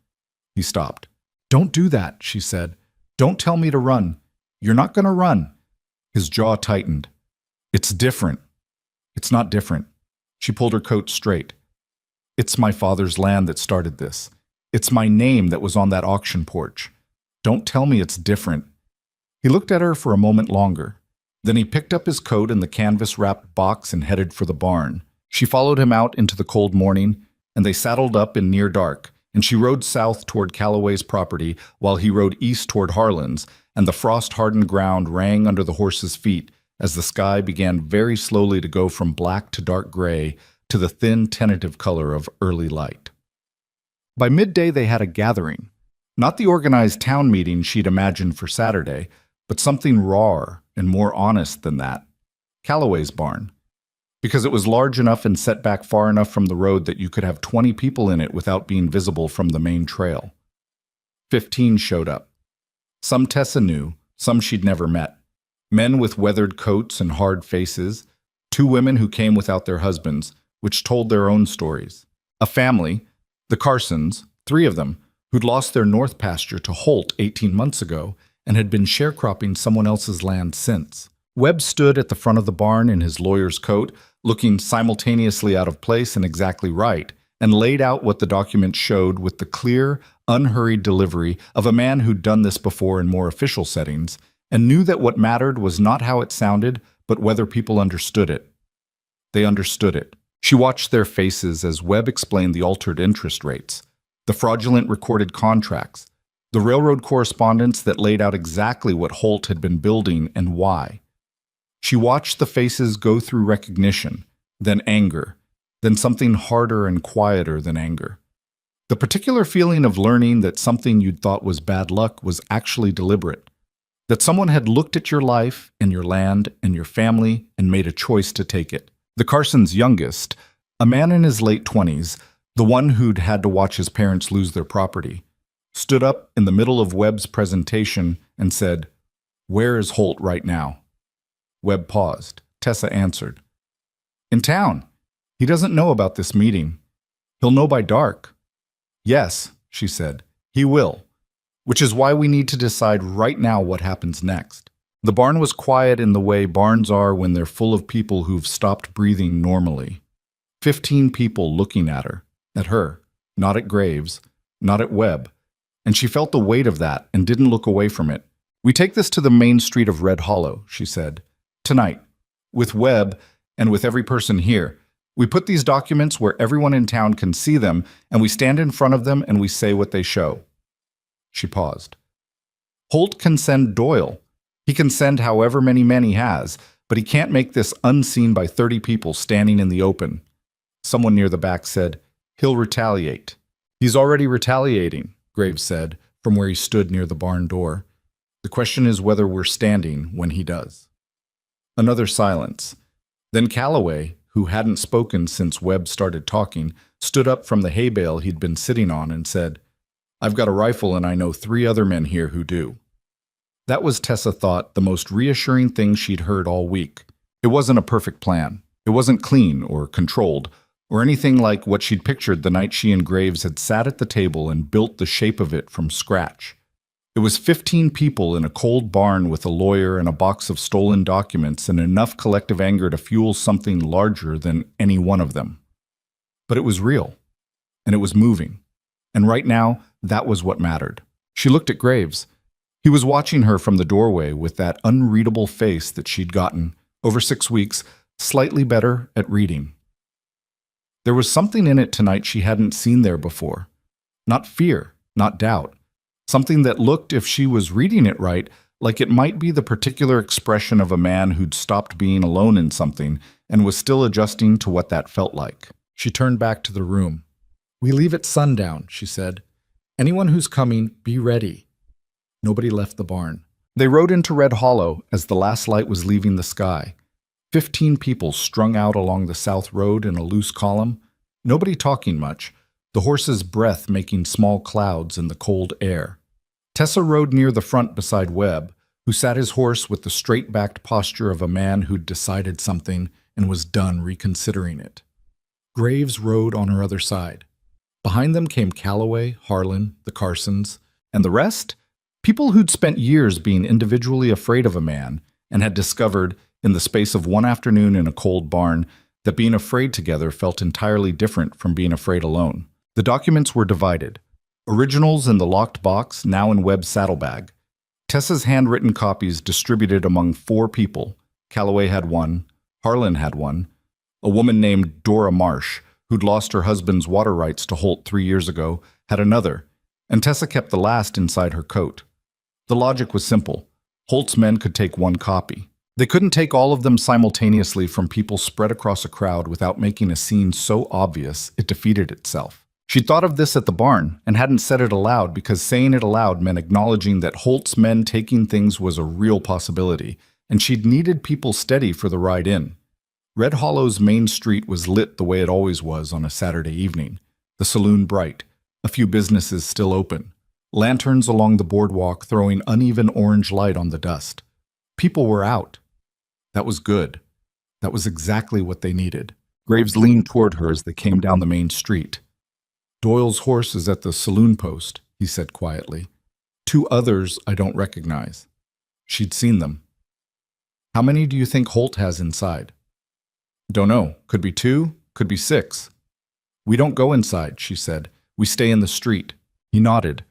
He stopped. Don't do that, she said. Don't tell me to run. You're not going to run. His jaw tightened. It's different. It's not different. She pulled her coat straight. It's my father's land that started this. It's my name that was on that auction porch. Don't tell me it's different. He looked at her for a moment longer. Then he picked up his coat and the canvas-wrapped box and headed for the barn. She followed him out into the cold morning, and they saddled up in near dark, and she rode south toward Calloway's property while he rode east toward Harlan's, and the frost-hardened ground rang under the horses' feet as the sky began very slowly to go from black to dark gray to the thin, tentative color of early light. By midday they had a gathering. Not the organized town meeting she'd imagined for Saturday, but something rawer and more honest than that. Calloway's barn. Because it was large enough and set back far enough from the road that you could have 20 people in it without being visible from the main trail. 15 showed up. Some Tessa knew, some she'd never met. Men with weathered coats and hard faces, 2 women who came without their husbands, which told their own stories. A family, the Carsons, 3 of them, who'd lost their north pasture to Holt 18 months ago and had been sharecropping someone else's land since. Webb stood at the front of the barn in his lawyer's coat, looking simultaneously out of place and exactly right, and laid out what the document showed with the clear, unhurried delivery of a man who'd done this before in more official settings, and knew that what mattered was not how it sounded, but whether people understood it. They understood it. She watched their faces as Webb explained the altered interest rates, the fraudulent recorded contracts, the railroad correspondence that laid out exactly what Holt had been building and why. She watched the faces go through recognition, then anger, then something harder and quieter than anger. The particular feeling of learning that something you'd thought was bad luck was actually deliberate, that someone had looked at your life and your land and your family and made a choice to take it. The Carsons' youngest, a man in his late 20s, the one who'd had to watch his parents lose their property, stood up in the middle of Webb's presentation and said, "Where is Holt right now?" Webb paused. Tessa answered, "In town. He doesn't know about this meeting. He'll know by dark." "Yes," she said, "he will. Which is why we need to decide right now what happens next." The barn was quiet in the way barns are when they're full of people who've stopped breathing normally. 15 people looking at her, not at Graves, not at Webb, and she felt the weight of that and didn't look away from it. "We take this to the main street of Red Hollow," she said. "Tonight, with Webb and with every person here. We put these documents where everyone in town can see them, and we stand in front of them and we say what they show." She paused. "Holt can send Doyle. He can send however many men he has, but he can't make this unseen by 30 people standing in the open." Someone near the back said, "He'll retaliate." "He's already retaliating," Graves said, from where he stood near the barn door. "The question is whether we're standing when he does." Another silence. Then Calloway, who hadn't spoken since Webb started talking, stood up from the hay bale he'd been sitting on and said, "I've got a rifle and I know 3 other men here who do." That was, Tessa thought, the most reassuring thing she'd heard all week. It wasn't a perfect plan. It wasn't clean or controlled or anything like what she'd pictured the night she and Graves had sat at the table and built the shape of it from scratch. It was 15 people in a cold barn with a lawyer and a box of stolen documents and enough collective anger to fuel something larger than any one of them. But it was real, and it was moving. And right now, that was what mattered. She looked at Graves. He was watching her from the doorway with that unreadable face that she'd gotten, over 6 weeks, slightly better at reading. There was something in it tonight she hadn't seen there before. Not fear, not doubt. Something that looked, if she was reading it right, like it might be the particular expression of a man who'd stopped being alone in something and was still adjusting to what that felt like. She turned back to the room. "We leave at sundown," she said. "Anyone who's coming, be ready." Nobody left the barn. They rode into Red Hollow as the last light was leaving the sky. 15 people strung out along the south road in a loose column, nobody talking much, the horse's breath making small clouds in the cold air. Tessa rode near the front beside Webb, who sat his horse with the straight-backed posture of a man who'd decided something and was done reconsidering it. Graves rode on her other side. Behind them came Calloway, Harlan, the Carsons, and the rest? People who'd spent years being individually afraid of a man and had discovered, in the space of one afternoon in a cold barn, that being afraid together felt entirely different from being afraid alone. The documents were divided. Originals in the locked box, now in Webb's saddlebag. Tessa's handwritten copies distributed among 4 people. Calloway had one, Harlan had one, a woman named Dora Marsh, who'd lost her husband's water rights to Holt 3 years ago, had another, and Tessa kept the last inside her coat. The logic was simple. Holt's men could take one copy. They couldn't take all of them simultaneously from people spread across a crowd without making a scene so obvious it defeated itself. She'd thought of this at the barn and hadn't said it aloud because saying it aloud meant acknowledging that Holt's men taking things was a real possibility, and she'd needed people steady for the ride in. Red Hollow's main street was lit the way it always was on a Saturday evening, the saloon bright, a few businesses still open, lanterns along the boardwalk throwing uneven orange light on the dust. People were out. That was good. That was exactly what they needed. Graves leaned toward her as they came down the main street. "Doyle's horse is at the saloon post," he said quietly. "2 others I don't recognize." She'd seen them. "How many do you think Holt has inside?" "Don't know. Could be 2, could be 6. "We don't go inside," she said. "We stay in the street." He nodded.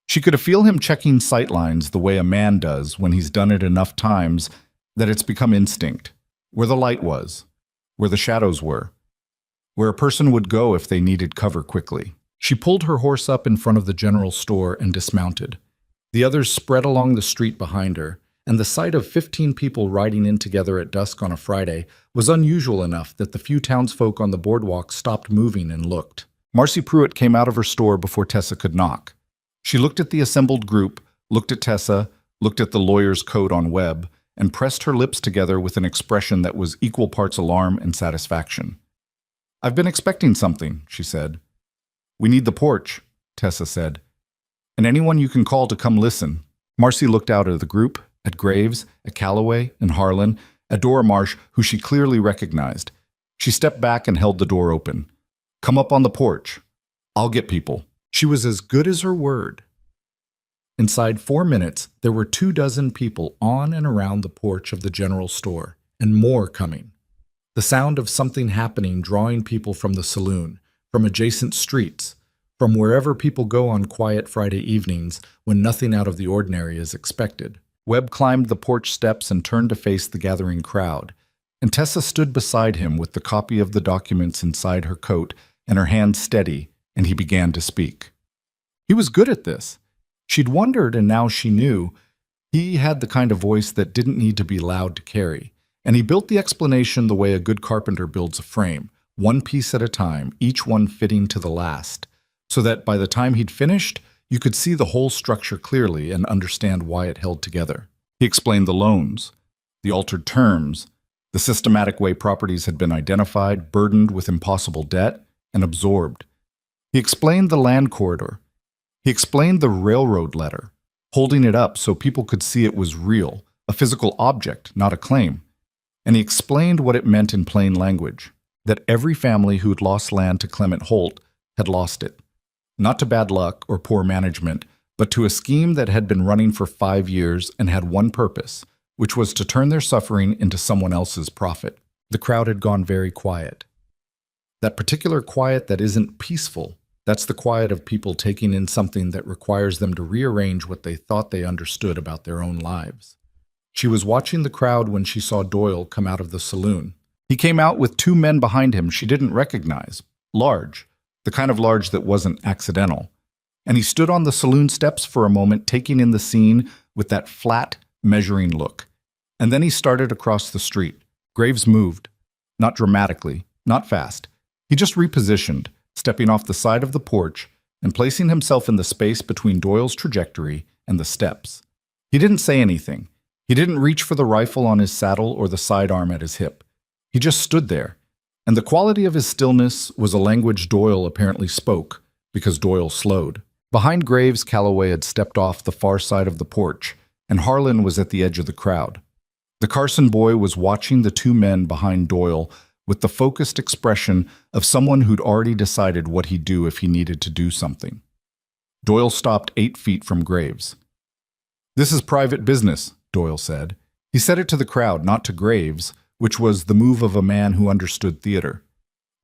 She could feel him checking sightlines the way a man does when he's done it enough times that it's become instinct. Where the light was, where the shadows were, where a person would go if they needed cover quickly. She pulled her horse up in front of the general store and dismounted. The others spread along the street behind her, and the sight of 15 people riding in together at dusk on a Friday was unusual enough that the few townsfolk on the boardwalk stopped moving and looked. Marcy Pruitt came out of her store before Tessa could knock. She looked at the assembled group, looked at Tessa, looked at the lawyer's coat on Webb, and pressed her lips together with an expression that was equal parts alarm and satisfaction. "I've been expecting something," she said. "We need the porch," Tessa said. "And anyone you can call to come listen." Marcy looked out at the group, at Graves, at Calloway, and Harlan, at Dora Marsh, who she clearly recognized. She stepped back and held the door open. "Come up on the porch. I'll get people." She was as good as her word. Inside 4 minutes, there were 24 people on and around the porch of the general store, and more coming. The sound of something happening drawing people from the saloon, from adjacent streets, from wherever people go on quiet Friday evenings when nothing out of the ordinary is expected. Webb climbed the porch steps and turned to face the gathering crowd, and Tessa stood beside him with the copy of the documents inside her coat and her hand steady, and he began to speak. He was good at this. She'd wondered, and now she knew. He had the kind of voice that didn't need to be loud to carry, and he built the explanation the way a good carpenter builds a frame, one piece at a time, each one fitting to the last, so that by the time he'd finished, you could see the whole structure clearly and understand why it held together. He explained the loans, the altered terms, the systematic way properties had been identified, burdened with impossible debt, and absorbed. He explained the land corridor. He explained the railroad letter, holding it up so people could see it was real, a physical object, not a claim. And he explained what it meant in plain language, that every family who'd lost land to Clement Holt had lost it. Not to bad luck or poor management, but to a scheme that had been running for 5 years and had one purpose, which was to turn their suffering into someone else's profit. The crowd had gone very quiet. That particular quiet that isn't peaceful, That's the quiet of people taking in something that requires them to rearrange what they thought they understood about their own lives. She was watching the crowd when she saw Doyle come out of the saloon. He came out with two men behind him she didn't recognize, large, the kind of large that wasn't accidental. And he stood on the saloon steps for a moment, taking in the scene with that flat, measuring look. And then he started across the street. Graves moved. Not dramatically, not fast. He just repositioned, stepping off the side of the porch and placing himself in the space between Doyle's trajectory and the steps. He didn't say anything. He didn't reach for the rifle on his saddle or the sidearm at his hip. He just stood there, and the quality of his stillness was a language Doyle apparently spoke, because Doyle slowed. Behind Graves, Calloway had stepped off the far side of the porch, and Harlan was at the edge of the crowd. The Carson boy was watching the two men behind Doyle with the focused expression of someone who'd already decided what he'd do if he needed to do something. Doyle stopped 8 feet from Graves. "This is private business," Doyle said. He said it to the crowd, not to Graves, which was the move of a man who understood theater.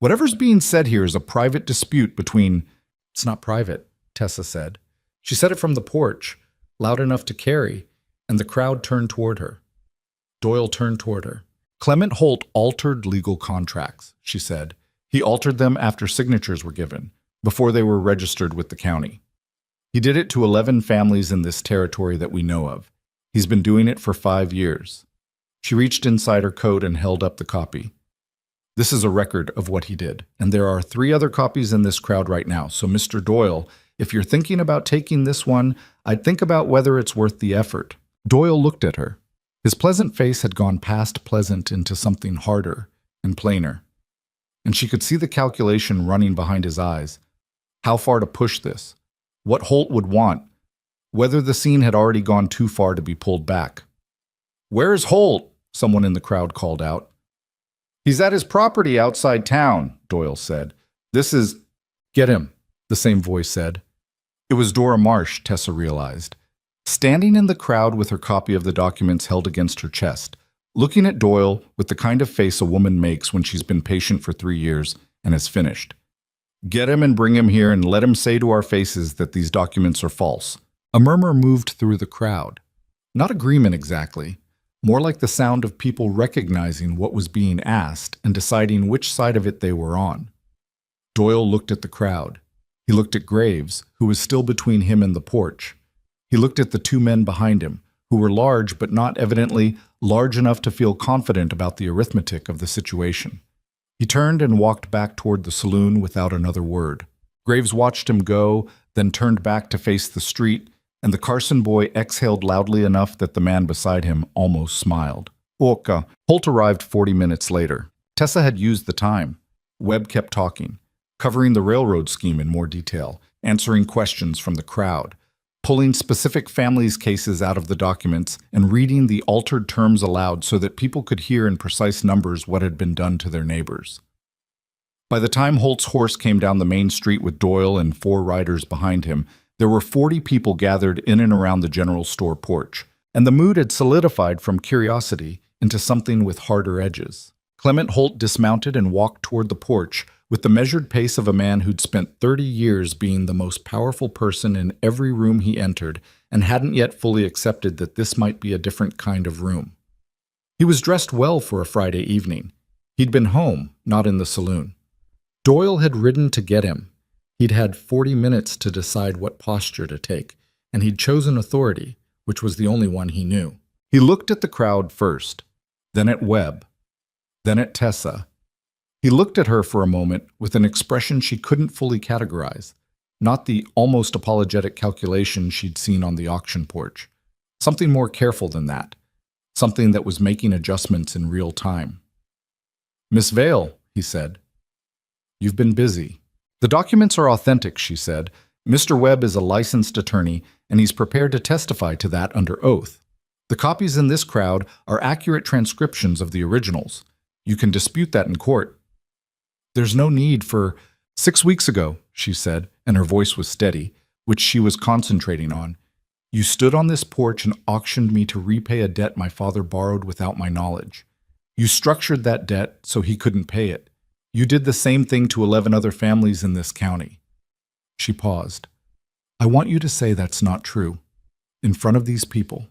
"Whatever's being said here is a private dispute between—" "It's not private," Tessa said. She said it from the porch, loud enough to carry, and the crowd turned toward her. Doyle turned toward her. "Clement Holt altered legal contracts," she said. "He altered them after signatures were given, before they were registered with the county. He did it to 11 families in this territory that we know of. He's been doing it for 5 years. She reached inside her coat and held up the copy. "This is a record of what he did, and there are 3 other copies in this crowd right now. So, Mr. Doyle, if you're thinking about taking this one, I'd think about whether it's worth the effort." Doyle looked at her. His pleasant face had gone past pleasant into something harder and plainer, and she could see the calculation running behind his eyes. How far to push this? What Holt would want? Whether the scene had already gone too far to be pulled back. "Where's Holt?" someone in the crowd called out. "He's at his property outside town," Doyle said. "This is—" "Get him," the same voice said. It was Dora Marsh, Tessa realized, standing in the crowd with her copy of the documents held against her chest, looking at Doyle with the kind of face a woman makes when she's been patient for 3 years and has finished. "Get him and bring him here and let him say to our faces that these documents are false." A murmur moved through the crowd. Not agreement exactly, more like the sound of people recognizing what was being asked and deciding which side of it they were on. Doyle looked at the crowd. He looked at Graves, who was still between him and the porch. He looked at the 2 men behind him, who were large but not evidently large enough to feel confident about the arithmetic of the situation. He turned and walked back toward the saloon without another word. Graves watched him go, then turned back to face the street, and the Carson boy exhaled loudly enough that the man beside him almost smiled. Oka. Holt arrived 40 minutes later. Tessa had used the time. Webb kept talking, covering the railroad scheme in more detail, answering questions from the crowd, pulling specific families' cases out of the documents and reading the altered terms aloud so that people could hear in precise numbers what had been done to their neighbors. By the time Holt's horse came down the main street with Doyle and 4 riders behind him, there were 40 people gathered in and around the general store porch, and the mood had solidified from curiosity into something with harder edges. Clement Holt dismounted and walked toward the porch with the measured pace of a man who'd spent 30 years being the most powerful person in every room he entered and hadn't yet fully accepted that this might be a different kind of room. He was dressed well for a Friday evening. He'd been home, not in the saloon. Doyle had ridden to get him. He'd had 40 minutes to decide what posture to take, and he'd chosen authority, which was the only one he knew. He looked at the crowd first, then at Webb, then at Tessa. He looked at her for a moment with an expression she couldn't fully categorize, not the almost apologetic calculation she'd seen on the auction porch. Something more careful than that, something that was making adjustments in real time. "Miss Vale," he said, "you've been busy." "The documents are authentic," she said. "Mr. Webb is a licensed attorney, and he's prepared to testify to that under oath. The copies in this crowd are accurate transcriptions of the originals. You can dispute that in court." "There's no need for—" "6 weeks ago," she said, and her voice was steady, which she was concentrating on, "you stood on this porch and auctioned me to repay a debt my father borrowed without my knowledge. You structured that debt so he couldn't pay it. You did the same thing to 11 other families in this county. She paused. I want you to say that's not true. In front of these people.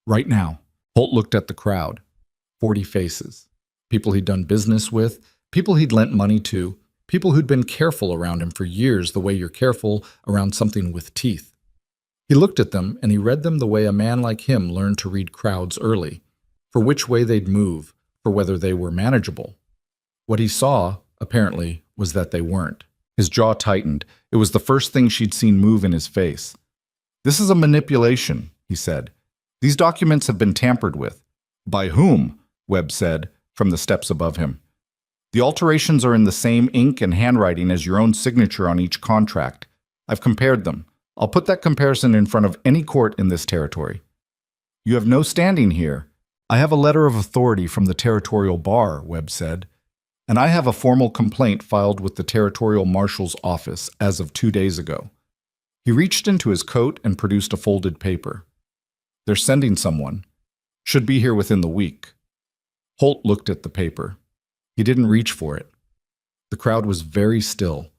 Right now. Holt looked at the crowd. 40 faces. People he'd done business with, people he'd lent money to, people who'd been careful around him for years the way you're careful around something with teeth. He looked at them and he read them the way a man like him learned to read crowds early, for which way they'd move, for whether they were manageable. What he saw, apparently, was that they weren't. His jaw tightened. It was the first thing she'd seen move in his face. This is a manipulation, he said. These documents have been tampered with. By whom? Webb said, from the steps above him. The alterations are in the same ink and handwriting as your own signature on each contract. I've compared them. I'll put that comparison in front of any court in this territory. You have no standing here. I have a letter of authority from the territorial bar, Webb said, and I have a formal complaint filed with the territorial marshal's office as of 2 days ago. He reached into his coat and produced a folded paper. They're sending someone. Should be here within the week. Holt looked at the paper. He didn't reach for it. The crowd was very still.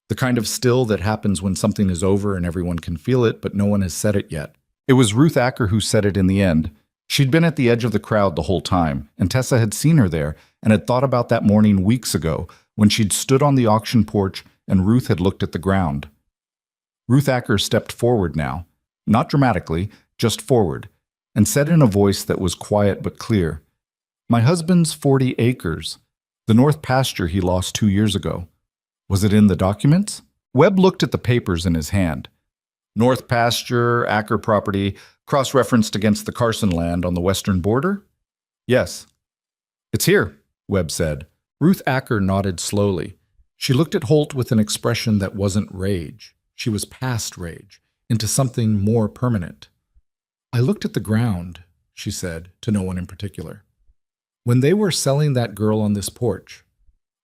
The kind of still that happens when something is over and everyone can feel it, but no one has said it yet. It was Ruth Acker who said it in the end. She'd been at the edge of the crowd the whole time, and Tessa had seen her there and had thought about that morning weeks ago when she'd stood on the auction porch and Ruth had looked at the ground. Ruth Acker stepped forward now, not dramatically, just forward, and said in a voice that was quiet but clear, My husband's 40 acres, the north pasture he lost 2 years ago. Was it in the documents? Webb looked at the papers in his hand. North pasture, Acker property, cross-referenced against the Carson land on the western border? Yes. It's here, Webb said. Ruth Acker nodded slowly. She looked at Holt with an expression that wasn't rage. She was past rage, into something more permanent. I looked at the ground, she said, to no one in particular. When they were selling that girl on this porch,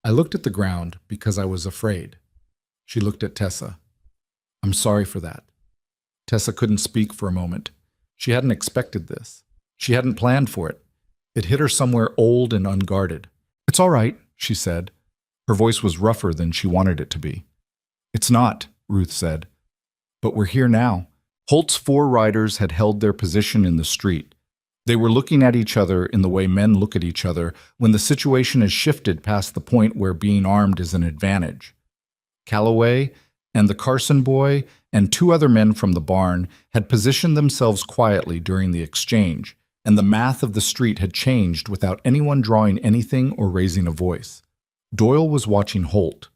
I looked at the ground because I was afraid. She looked at Tessa. I'm sorry for that. Tessa couldn't speak for a moment. She hadn't expected this. She hadn't planned for it. It hit her somewhere old and unguarded. It's all right, she said. Her voice was rougher than she wanted it to be. It's not, Ruth said. But we're here now. Holt's 4 riders had held their position in the street. They were looking at each other in the way men look at each other when the situation has shifted past the point where being armed is an advantage. Calloway and the Carson boy and 2 other men from the barn had positioned themselves quietly during the exchange, and the math of the street had changed without anyone drawing anything or raising a voice. Doyle was watching Holt,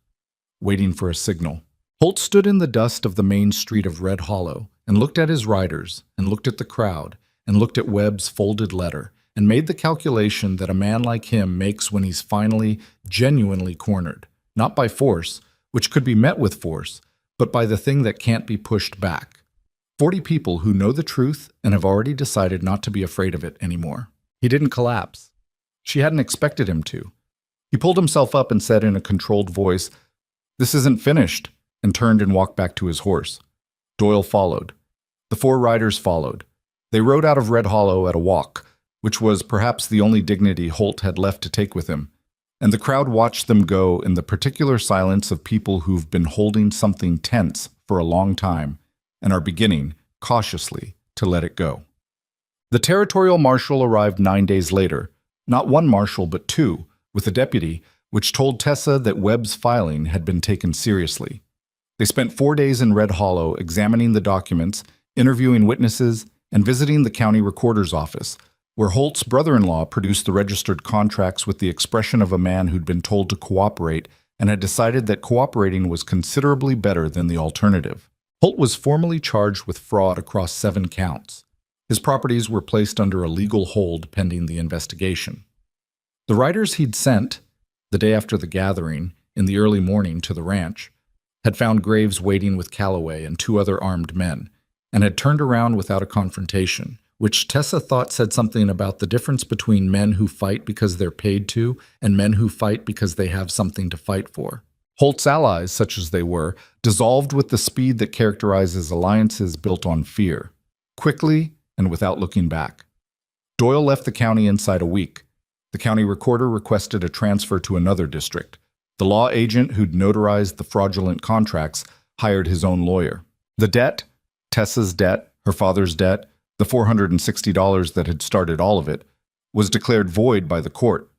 waiting for a signal. Holt stood in the dust of the main street of Red Hollow and looked at his riders and looked at the crowd and looked at Webb's folded letter and made the calculation that a man like him makes when he's finally, genuinely cornered, not by force, which could be met with force, but by the thing that can't be pushed back. 40 people who know the truth and have already decided not to be afraid of it anymore. He didn't collapse. She hadn't expected him to. He pulled himself up and said in a controlled voice, This isn't finished, and turned and walked back to his horse. Doyle followed. The 4 riders followed. They rode out of Red Hollow at a walk, which was perhaps the only dignity Holt had left to take with him, and the crowd watched them go in the particular silence of people who've been holding something tense for a long time and are beginning, cautiously, to let it go. The territorial marshal arrived 9 days later, not 1 marshal but 2, with a deputy, which told Tessa that Webb's filing had been taken seriously. They spent 4 days in Red Hollow examining the documents, interviewing witnesses, and visiting the county recorder's office, where Holt's brother-in-law produced the registered contracts with the expression of a man who'd been told to cooperate and had decided that cooperating was considerably better than the alternative. Holt was formally charged with fraud across 7 counts. His properties were placed under a legal hold pending the investigation. The riders he'd sent, the day after the gathering, in the early morning to the ranch, had found Graves waiting with Calloway and 2 other armed men, and had turned around without a confrontation, which Tessa thought said something about the difference between men who fight because they're paid to and men who fight because they have something to fight for. Holt's allies, such as they were, dissolved with the speed that characterizes alliances built on fear, quickly and without looking back. Doyle left the county inside a week. The county recorder requested a transfer to another district. The law agent who'd notarized the fraudulent contracts hired his own lawyer. The debt, Tessa's debt, her father's debt, the $460 that had started all of it, was declared void by the court.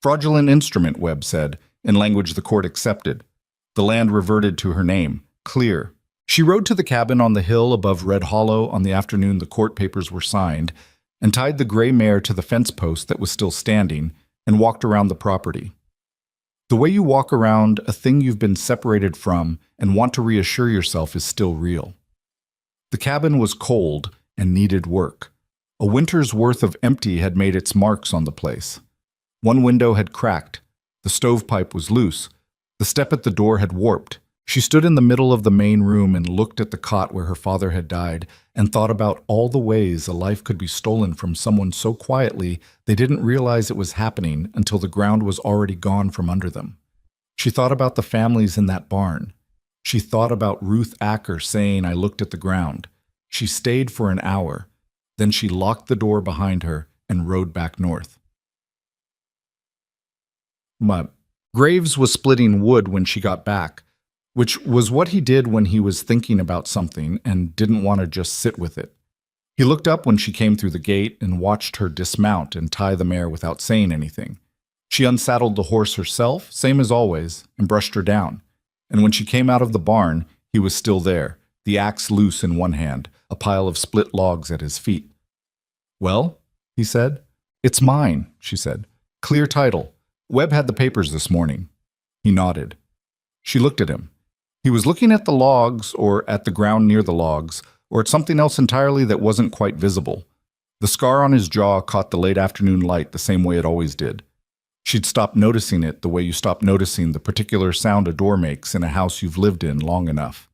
Fraudulent instrument, Webb said, in language the court accepted. The land reverted to her name, clear. She rode to the cabin on the hill above Red Hollow on the afternoon the court papers were signed, and tied the gray mare to the fence post that was still standing, and walked around the property. The way you walk around a thing you've been separated from and want to reassure yourself is still real. The cabin was cold and needed work. A winter's worth of empty had made its marks on the place. One window had cracked. The stovepipe was loose. The step at the door had warped. She stood in the middle of the main room and looked at the cot where her father had died and thought about all the ways a life could be stolen from someone so quietly they didn't realize it was happening until the ground was already gone from under them. She thought about the families in that barn. She thought about Ruth Acker saying, "I looked at the ground." She stayed for an hour. Then she locked the door behind her and rode back north. Graves was splitting wood when she got back, which was what he did when he was thinking about something and didn't want to just sit with it. He looked up when she came through the gate and watched her dismount and tie the mare without saying anything. She unsaddled the horse herself, same as always, and brushed her down. And when she came out of the barn, he was still there, the axe loose in one hand, a pile of split logs at his feet. "Well," he said. "It's mine," she said. "Clear title. Webb had the papers this morning." He nodded. She looked at him. He was looking at the logs, or at the ground near the logs, or at something else entirely that wasn't quite visible. The scar on his jaw caught the late afternoon light the same way it always did. She'd stopped noticing it the way you stop noticing the particular sound a door makes in a house you've lived in long enough.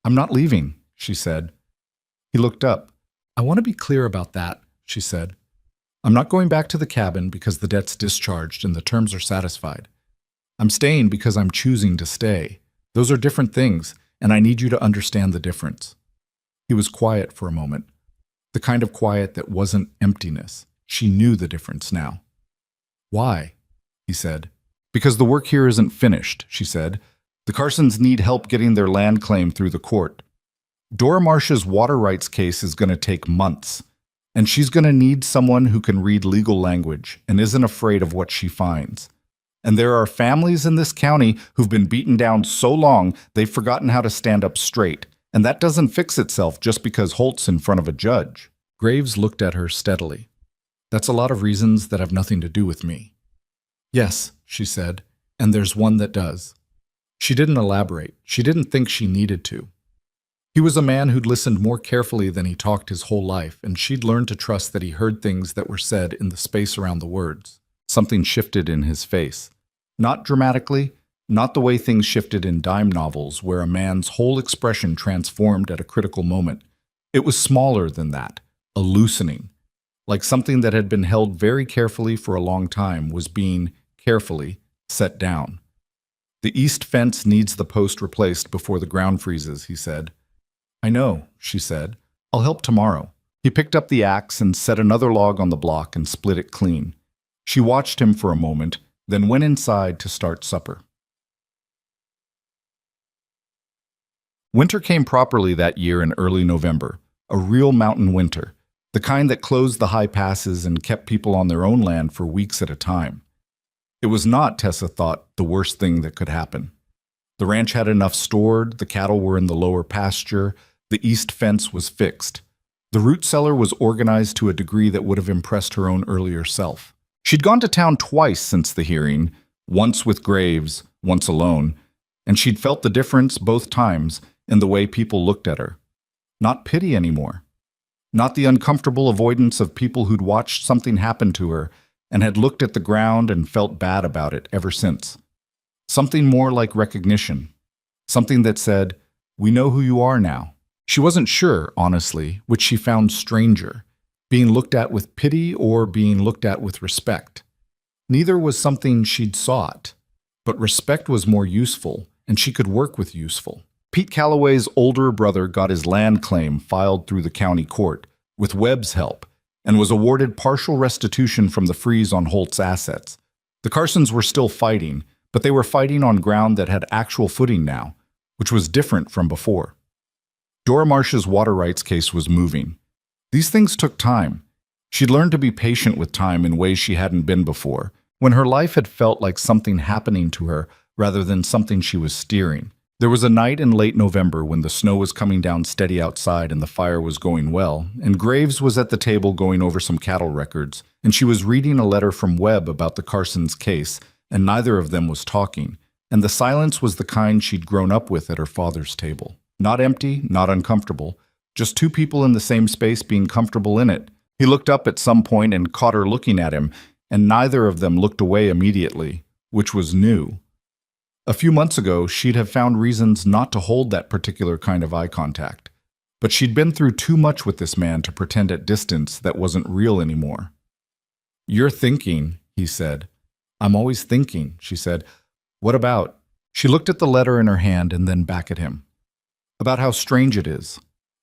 "I'm not leaving," she said. He looked up. "I want to be clear about that," she said. "I'm not going back to the cabin because the debt's discharged and the terms are satisfied. I'm staying because I'm choosing to stay. Those are different things, and I need you to understand the difference." He was quiet for a moment. The kind of quiet that wasn't emptiness. She knew the difference now. "Why?" he said. "Because the work here isn't finished," she said. "The Carsons need help getting their land claim through the court. Dora Marsh's water rights case is going to take months, and she's going to need someone who can read legal language and isn't afraid of what she finds. And there are families in this county who've been beaten down so long they've forgotten how to stand up straight, and that doesn't fix itself just because Holt's in front of a judge." Graves looked at her steadily. "That's a lot of reasons that have nothing to do with me." "Yes," she said, "and there's one that does." She didn't elaborate. She didn't think she needed to. He was a man who'd listened more carefully than he talked his whole life, and she'd learned to trust that he heard things that were said in the space around the words. Something shifted in his face. Not dramatically, not the way things shifted in dime novels where a man's whole expression transformed at a critical moment. It was smaller than that, a loosening. Like something that had been held very carefully for a long time was being, carefully, set down. "The east fence needs the post replaced before the ground freezes," he said. "I know," she said. "I'll help tomorrow." He picked up the axe and set another log on the block and split it clean. She watched him for a moment, then went inside to start supper. Winter came properly that year in early November, a real mountain winter, the kind that closed the high passes and kept people on their own land for weeks at a time. It was not, Tessa thought, the worst thing that could happen. The ranch had enough stored, the cattle were in the lower pasture, the east fence was fixed. The root cellar was organized to a degree that would have impressed her own earlier self. She'd gone to town twice since the hearing, once with Graves, once alone, and she'd felt the difference both times in the way people looked at her. Not pity anymore. Not the uncomfortable avoidance of people who'd watched something happen to her and had looked at the ground and felt bad about it ever since. Something more like recognition. Something that said, "We know who you are now." She wasn't sure, honestly, which she found stranger, being looked at with pity or being looked at with respect. Neither was something she'd sought, but respect was more useful, and she could work with useful. Pete Calloway's older brother got his land claim filed through the county court, with Webb's help, and was awarded partial restitution from the freeze on Holt's assets. The Carsons were still fighting, but they were fighting on ground that had actual footing now. which was different from before. Dora Marsh's water rights case was moving. These things took time. She'd learned to be patient with time in ways she hadn't been before, when her life had felt like something happening to her rather than something she was steering. There was a night in late November when the snow was coming down steady outside and the fire was going well, and Graves was at the table going over some cattle records, and she was reading a letter from Webb about the Carsons case, and neither of them was talking, and the silence was the kind she'd grown up with at her father's table. Not empty, not uncomfortable, just two people in the same space being comfortable in it. He looked up at some point and caught her looking at him, and neither of them looked away immediately, which was new. A few months ago, she'd have found reasons not to hold that particular kind of eye contact. But she'd been through too much with this man to pretend at distance that wasn't real anymore. "You're thinking," he said. "I'm always thinking," she said. "What about?" She looked at the letter in her hand and then back at him. "About how strange it is.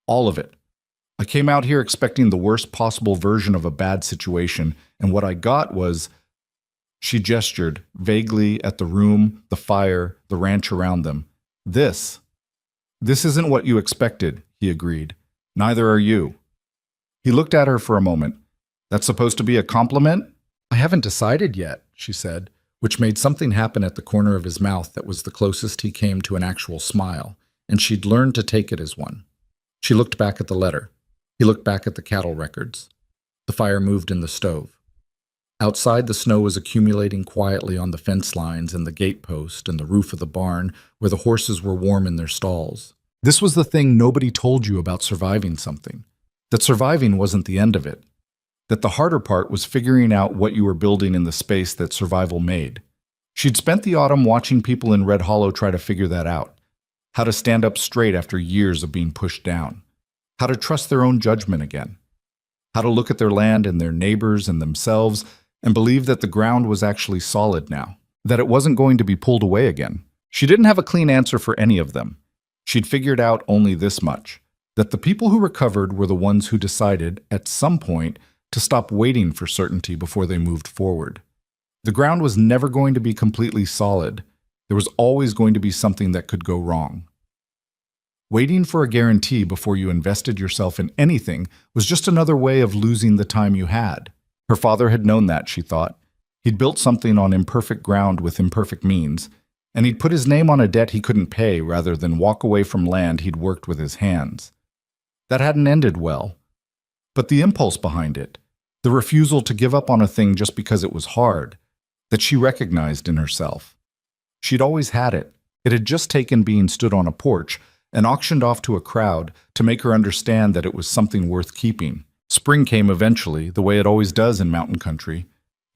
All of it. I came out here expecting the worst possible version of a bad situation, and what I got was—" She gestured vaguely at the room, the fire, the ranch around them. This isn't what you expected," he agreed. "Neither are you." He looked at her for a moment. "That's supposed to be a compliment?" "I haven't decided yet," she said, which made something happen at the corner of his mouth that was the closest he came to an actual smile, and she'd learned to take it as one. She looked back at the letter. He looked back at the cattle records. The fire moved in the stove. Outside, the snow was accumulating quietly on the fence lines and the gate post and the roof of the barn where the horses were warm in their stalls. This was the thing nobody told you about surviving something. That surviving wasn't the end of it. That the harder part was figuring out what you were building in the space that survival made. She'd spent the autumn watching people in Red Hollow try to figure that out. How to stand up straight after years of being pushed down. How to trust their own judgment again. How to look at their land and their neighbors and themselves and believe that the ground was actually solid now, that it wasn't going to be pulled away again. She didn't have a clean answer for any of them. She'd figured out only this much, that the people who recovered were the ones who decided, at some point, to stop waiting for certainty before they moved forward. The ground was never going to be completely solid. There was always going to be something that could go wrong. Waiting for a guarantee before you invested yourself in anything was just another way of losing the time you had. Her father had known that, she thought. He'd built something on imperfect ground with imperfect means, and he'd put his name on a debt he couldn't pay rather than walk away from land he'd worked with his hands. That hadn't ended well. But the impulse behind it, the refusal to give up on a thing just because it was hard, that she recognized in herself. She'd always had it. It had just taken being stood on a porch and auctioned off to a crowd to make her understand that it was something worth keeping. Spring came eventually, the way it always does in mountain country,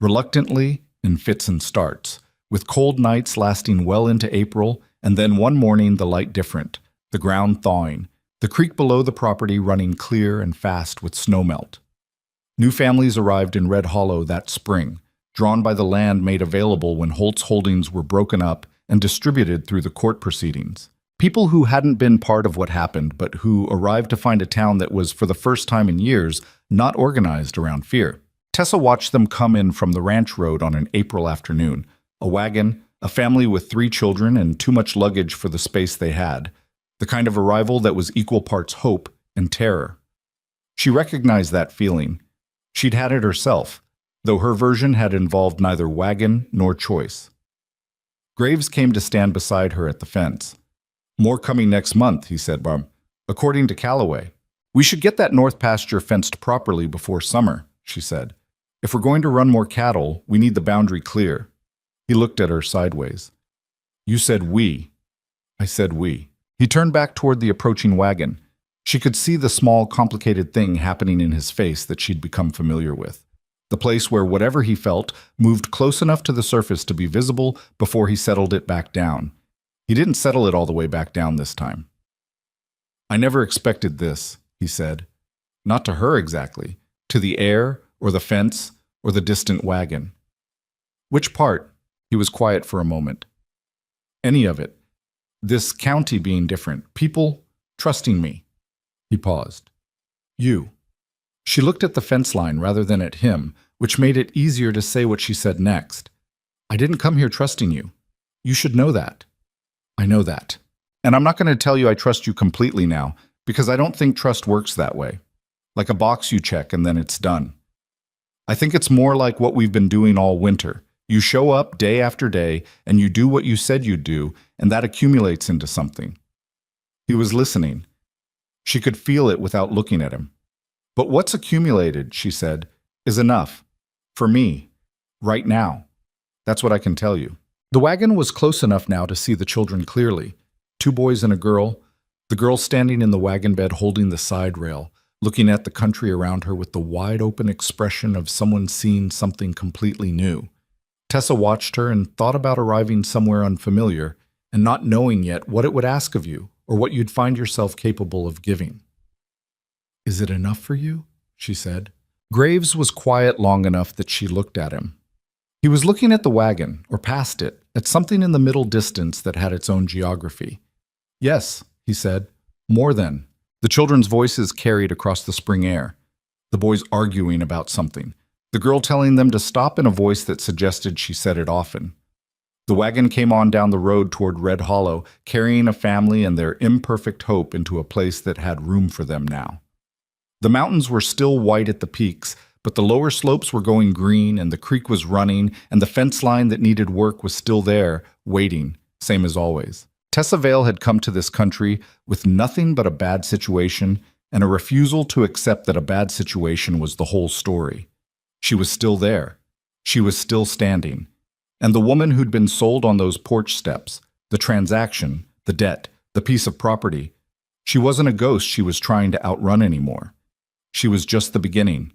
reluctantly, in fits and starts, with cold nights lasting well into April, and then one morning the light different, the ground thawing, the creek below the property running clear and fast with snowmelt. New families arrived in Red Hollow that spring, drawn by the land made available when Holt's holdings were broken up and distributed through the court proceedings. People who hadn't been part of what happened, but who arrived to find a town that was, for the first time in years, not organized around fear. Tessa watched them come in from the ranch road on an April afternoon. A wagon, a family with 3 children and too much luggage for the space they had. The kind of arrival that was equal parts hope and terror. She recognized that feeling. She'd had it herself, though her version had involved neither wagon nor choice. Graves came to stand beside her at the fence. "More coming next month," he said, "according to Calloway. We should get that north pasture fenced properly before summer," she said. "If we're going to run more cattle, we need the boundary clear." He looked at her sideways. "You said we." "I said we." He turned back toward the approaching wagon. She could see the small, complicated thing happening in his face that she'd become familiar with. The place where whatever he felt moved close enough to the surface to be visible before he settled it back down. He didn't settle it all the way back down this time. "I never expected this," he said. Not to her exactly, to the air, or the fence, or the distant wagon. "Which part?" He was quiet for a moment. "Any of it. This county being different. People trusting me." He paused. "You." She looked at the fence line rather than at him, which made it easier to say what she said next. "I didn't come here trusting you. You should know that." "I know that. And I'm not going to tell you I trust you completely now, because I don't think trust works that way. Like a box you check and then it's done. I think it's more like what we've been doing all winter. You show up day after day and you do what you said you'd do, and that accumulates into something. He was listening. She could feel it without looking at him. But what's accumulated, she said, is enough. For me. Right now. That's what I can tell you. The wagon was close enough now to see the children clearly. 2 boys and a girl. The girl standing in the wagon bed holding the side rail, looking at the country around her with the wide-open expression of someone seeing something completely new. Tessa watched her and thought about arriving somewhere unfamiliar and not knowing yet what it would ask of you or what you'd find yourself capable of giving. "Is it enough for you?" she said. Graves was quiet long enough that she looked at him. He was looking at the wagon, or past it, at something in the middle distance that had its own geography. "Yes," he said. "More than." The children's voices carried across the spring air. The boys arguing about something. The girl telling them to stop in a voice that suggested she said it often. The wagon came on down the road toward Red Hollow, carrying a family and their imperfect hope into a place that had room for them now. The mountains were still white at the peaks, but the lower slopes were going green and the creek was running and the fence line that needed work was still there, waiting, same as always. Tessa Vale had come to this country with nothing but a bad situation and a refusal to accept that a bad situation was the whole story. She was still there. She was still standing. And the woman who'd been sold on those porch steps, the transaction, the debt, the piece of property, she wasn't a ghost she was trying to outrun anymore. She was just the beginning.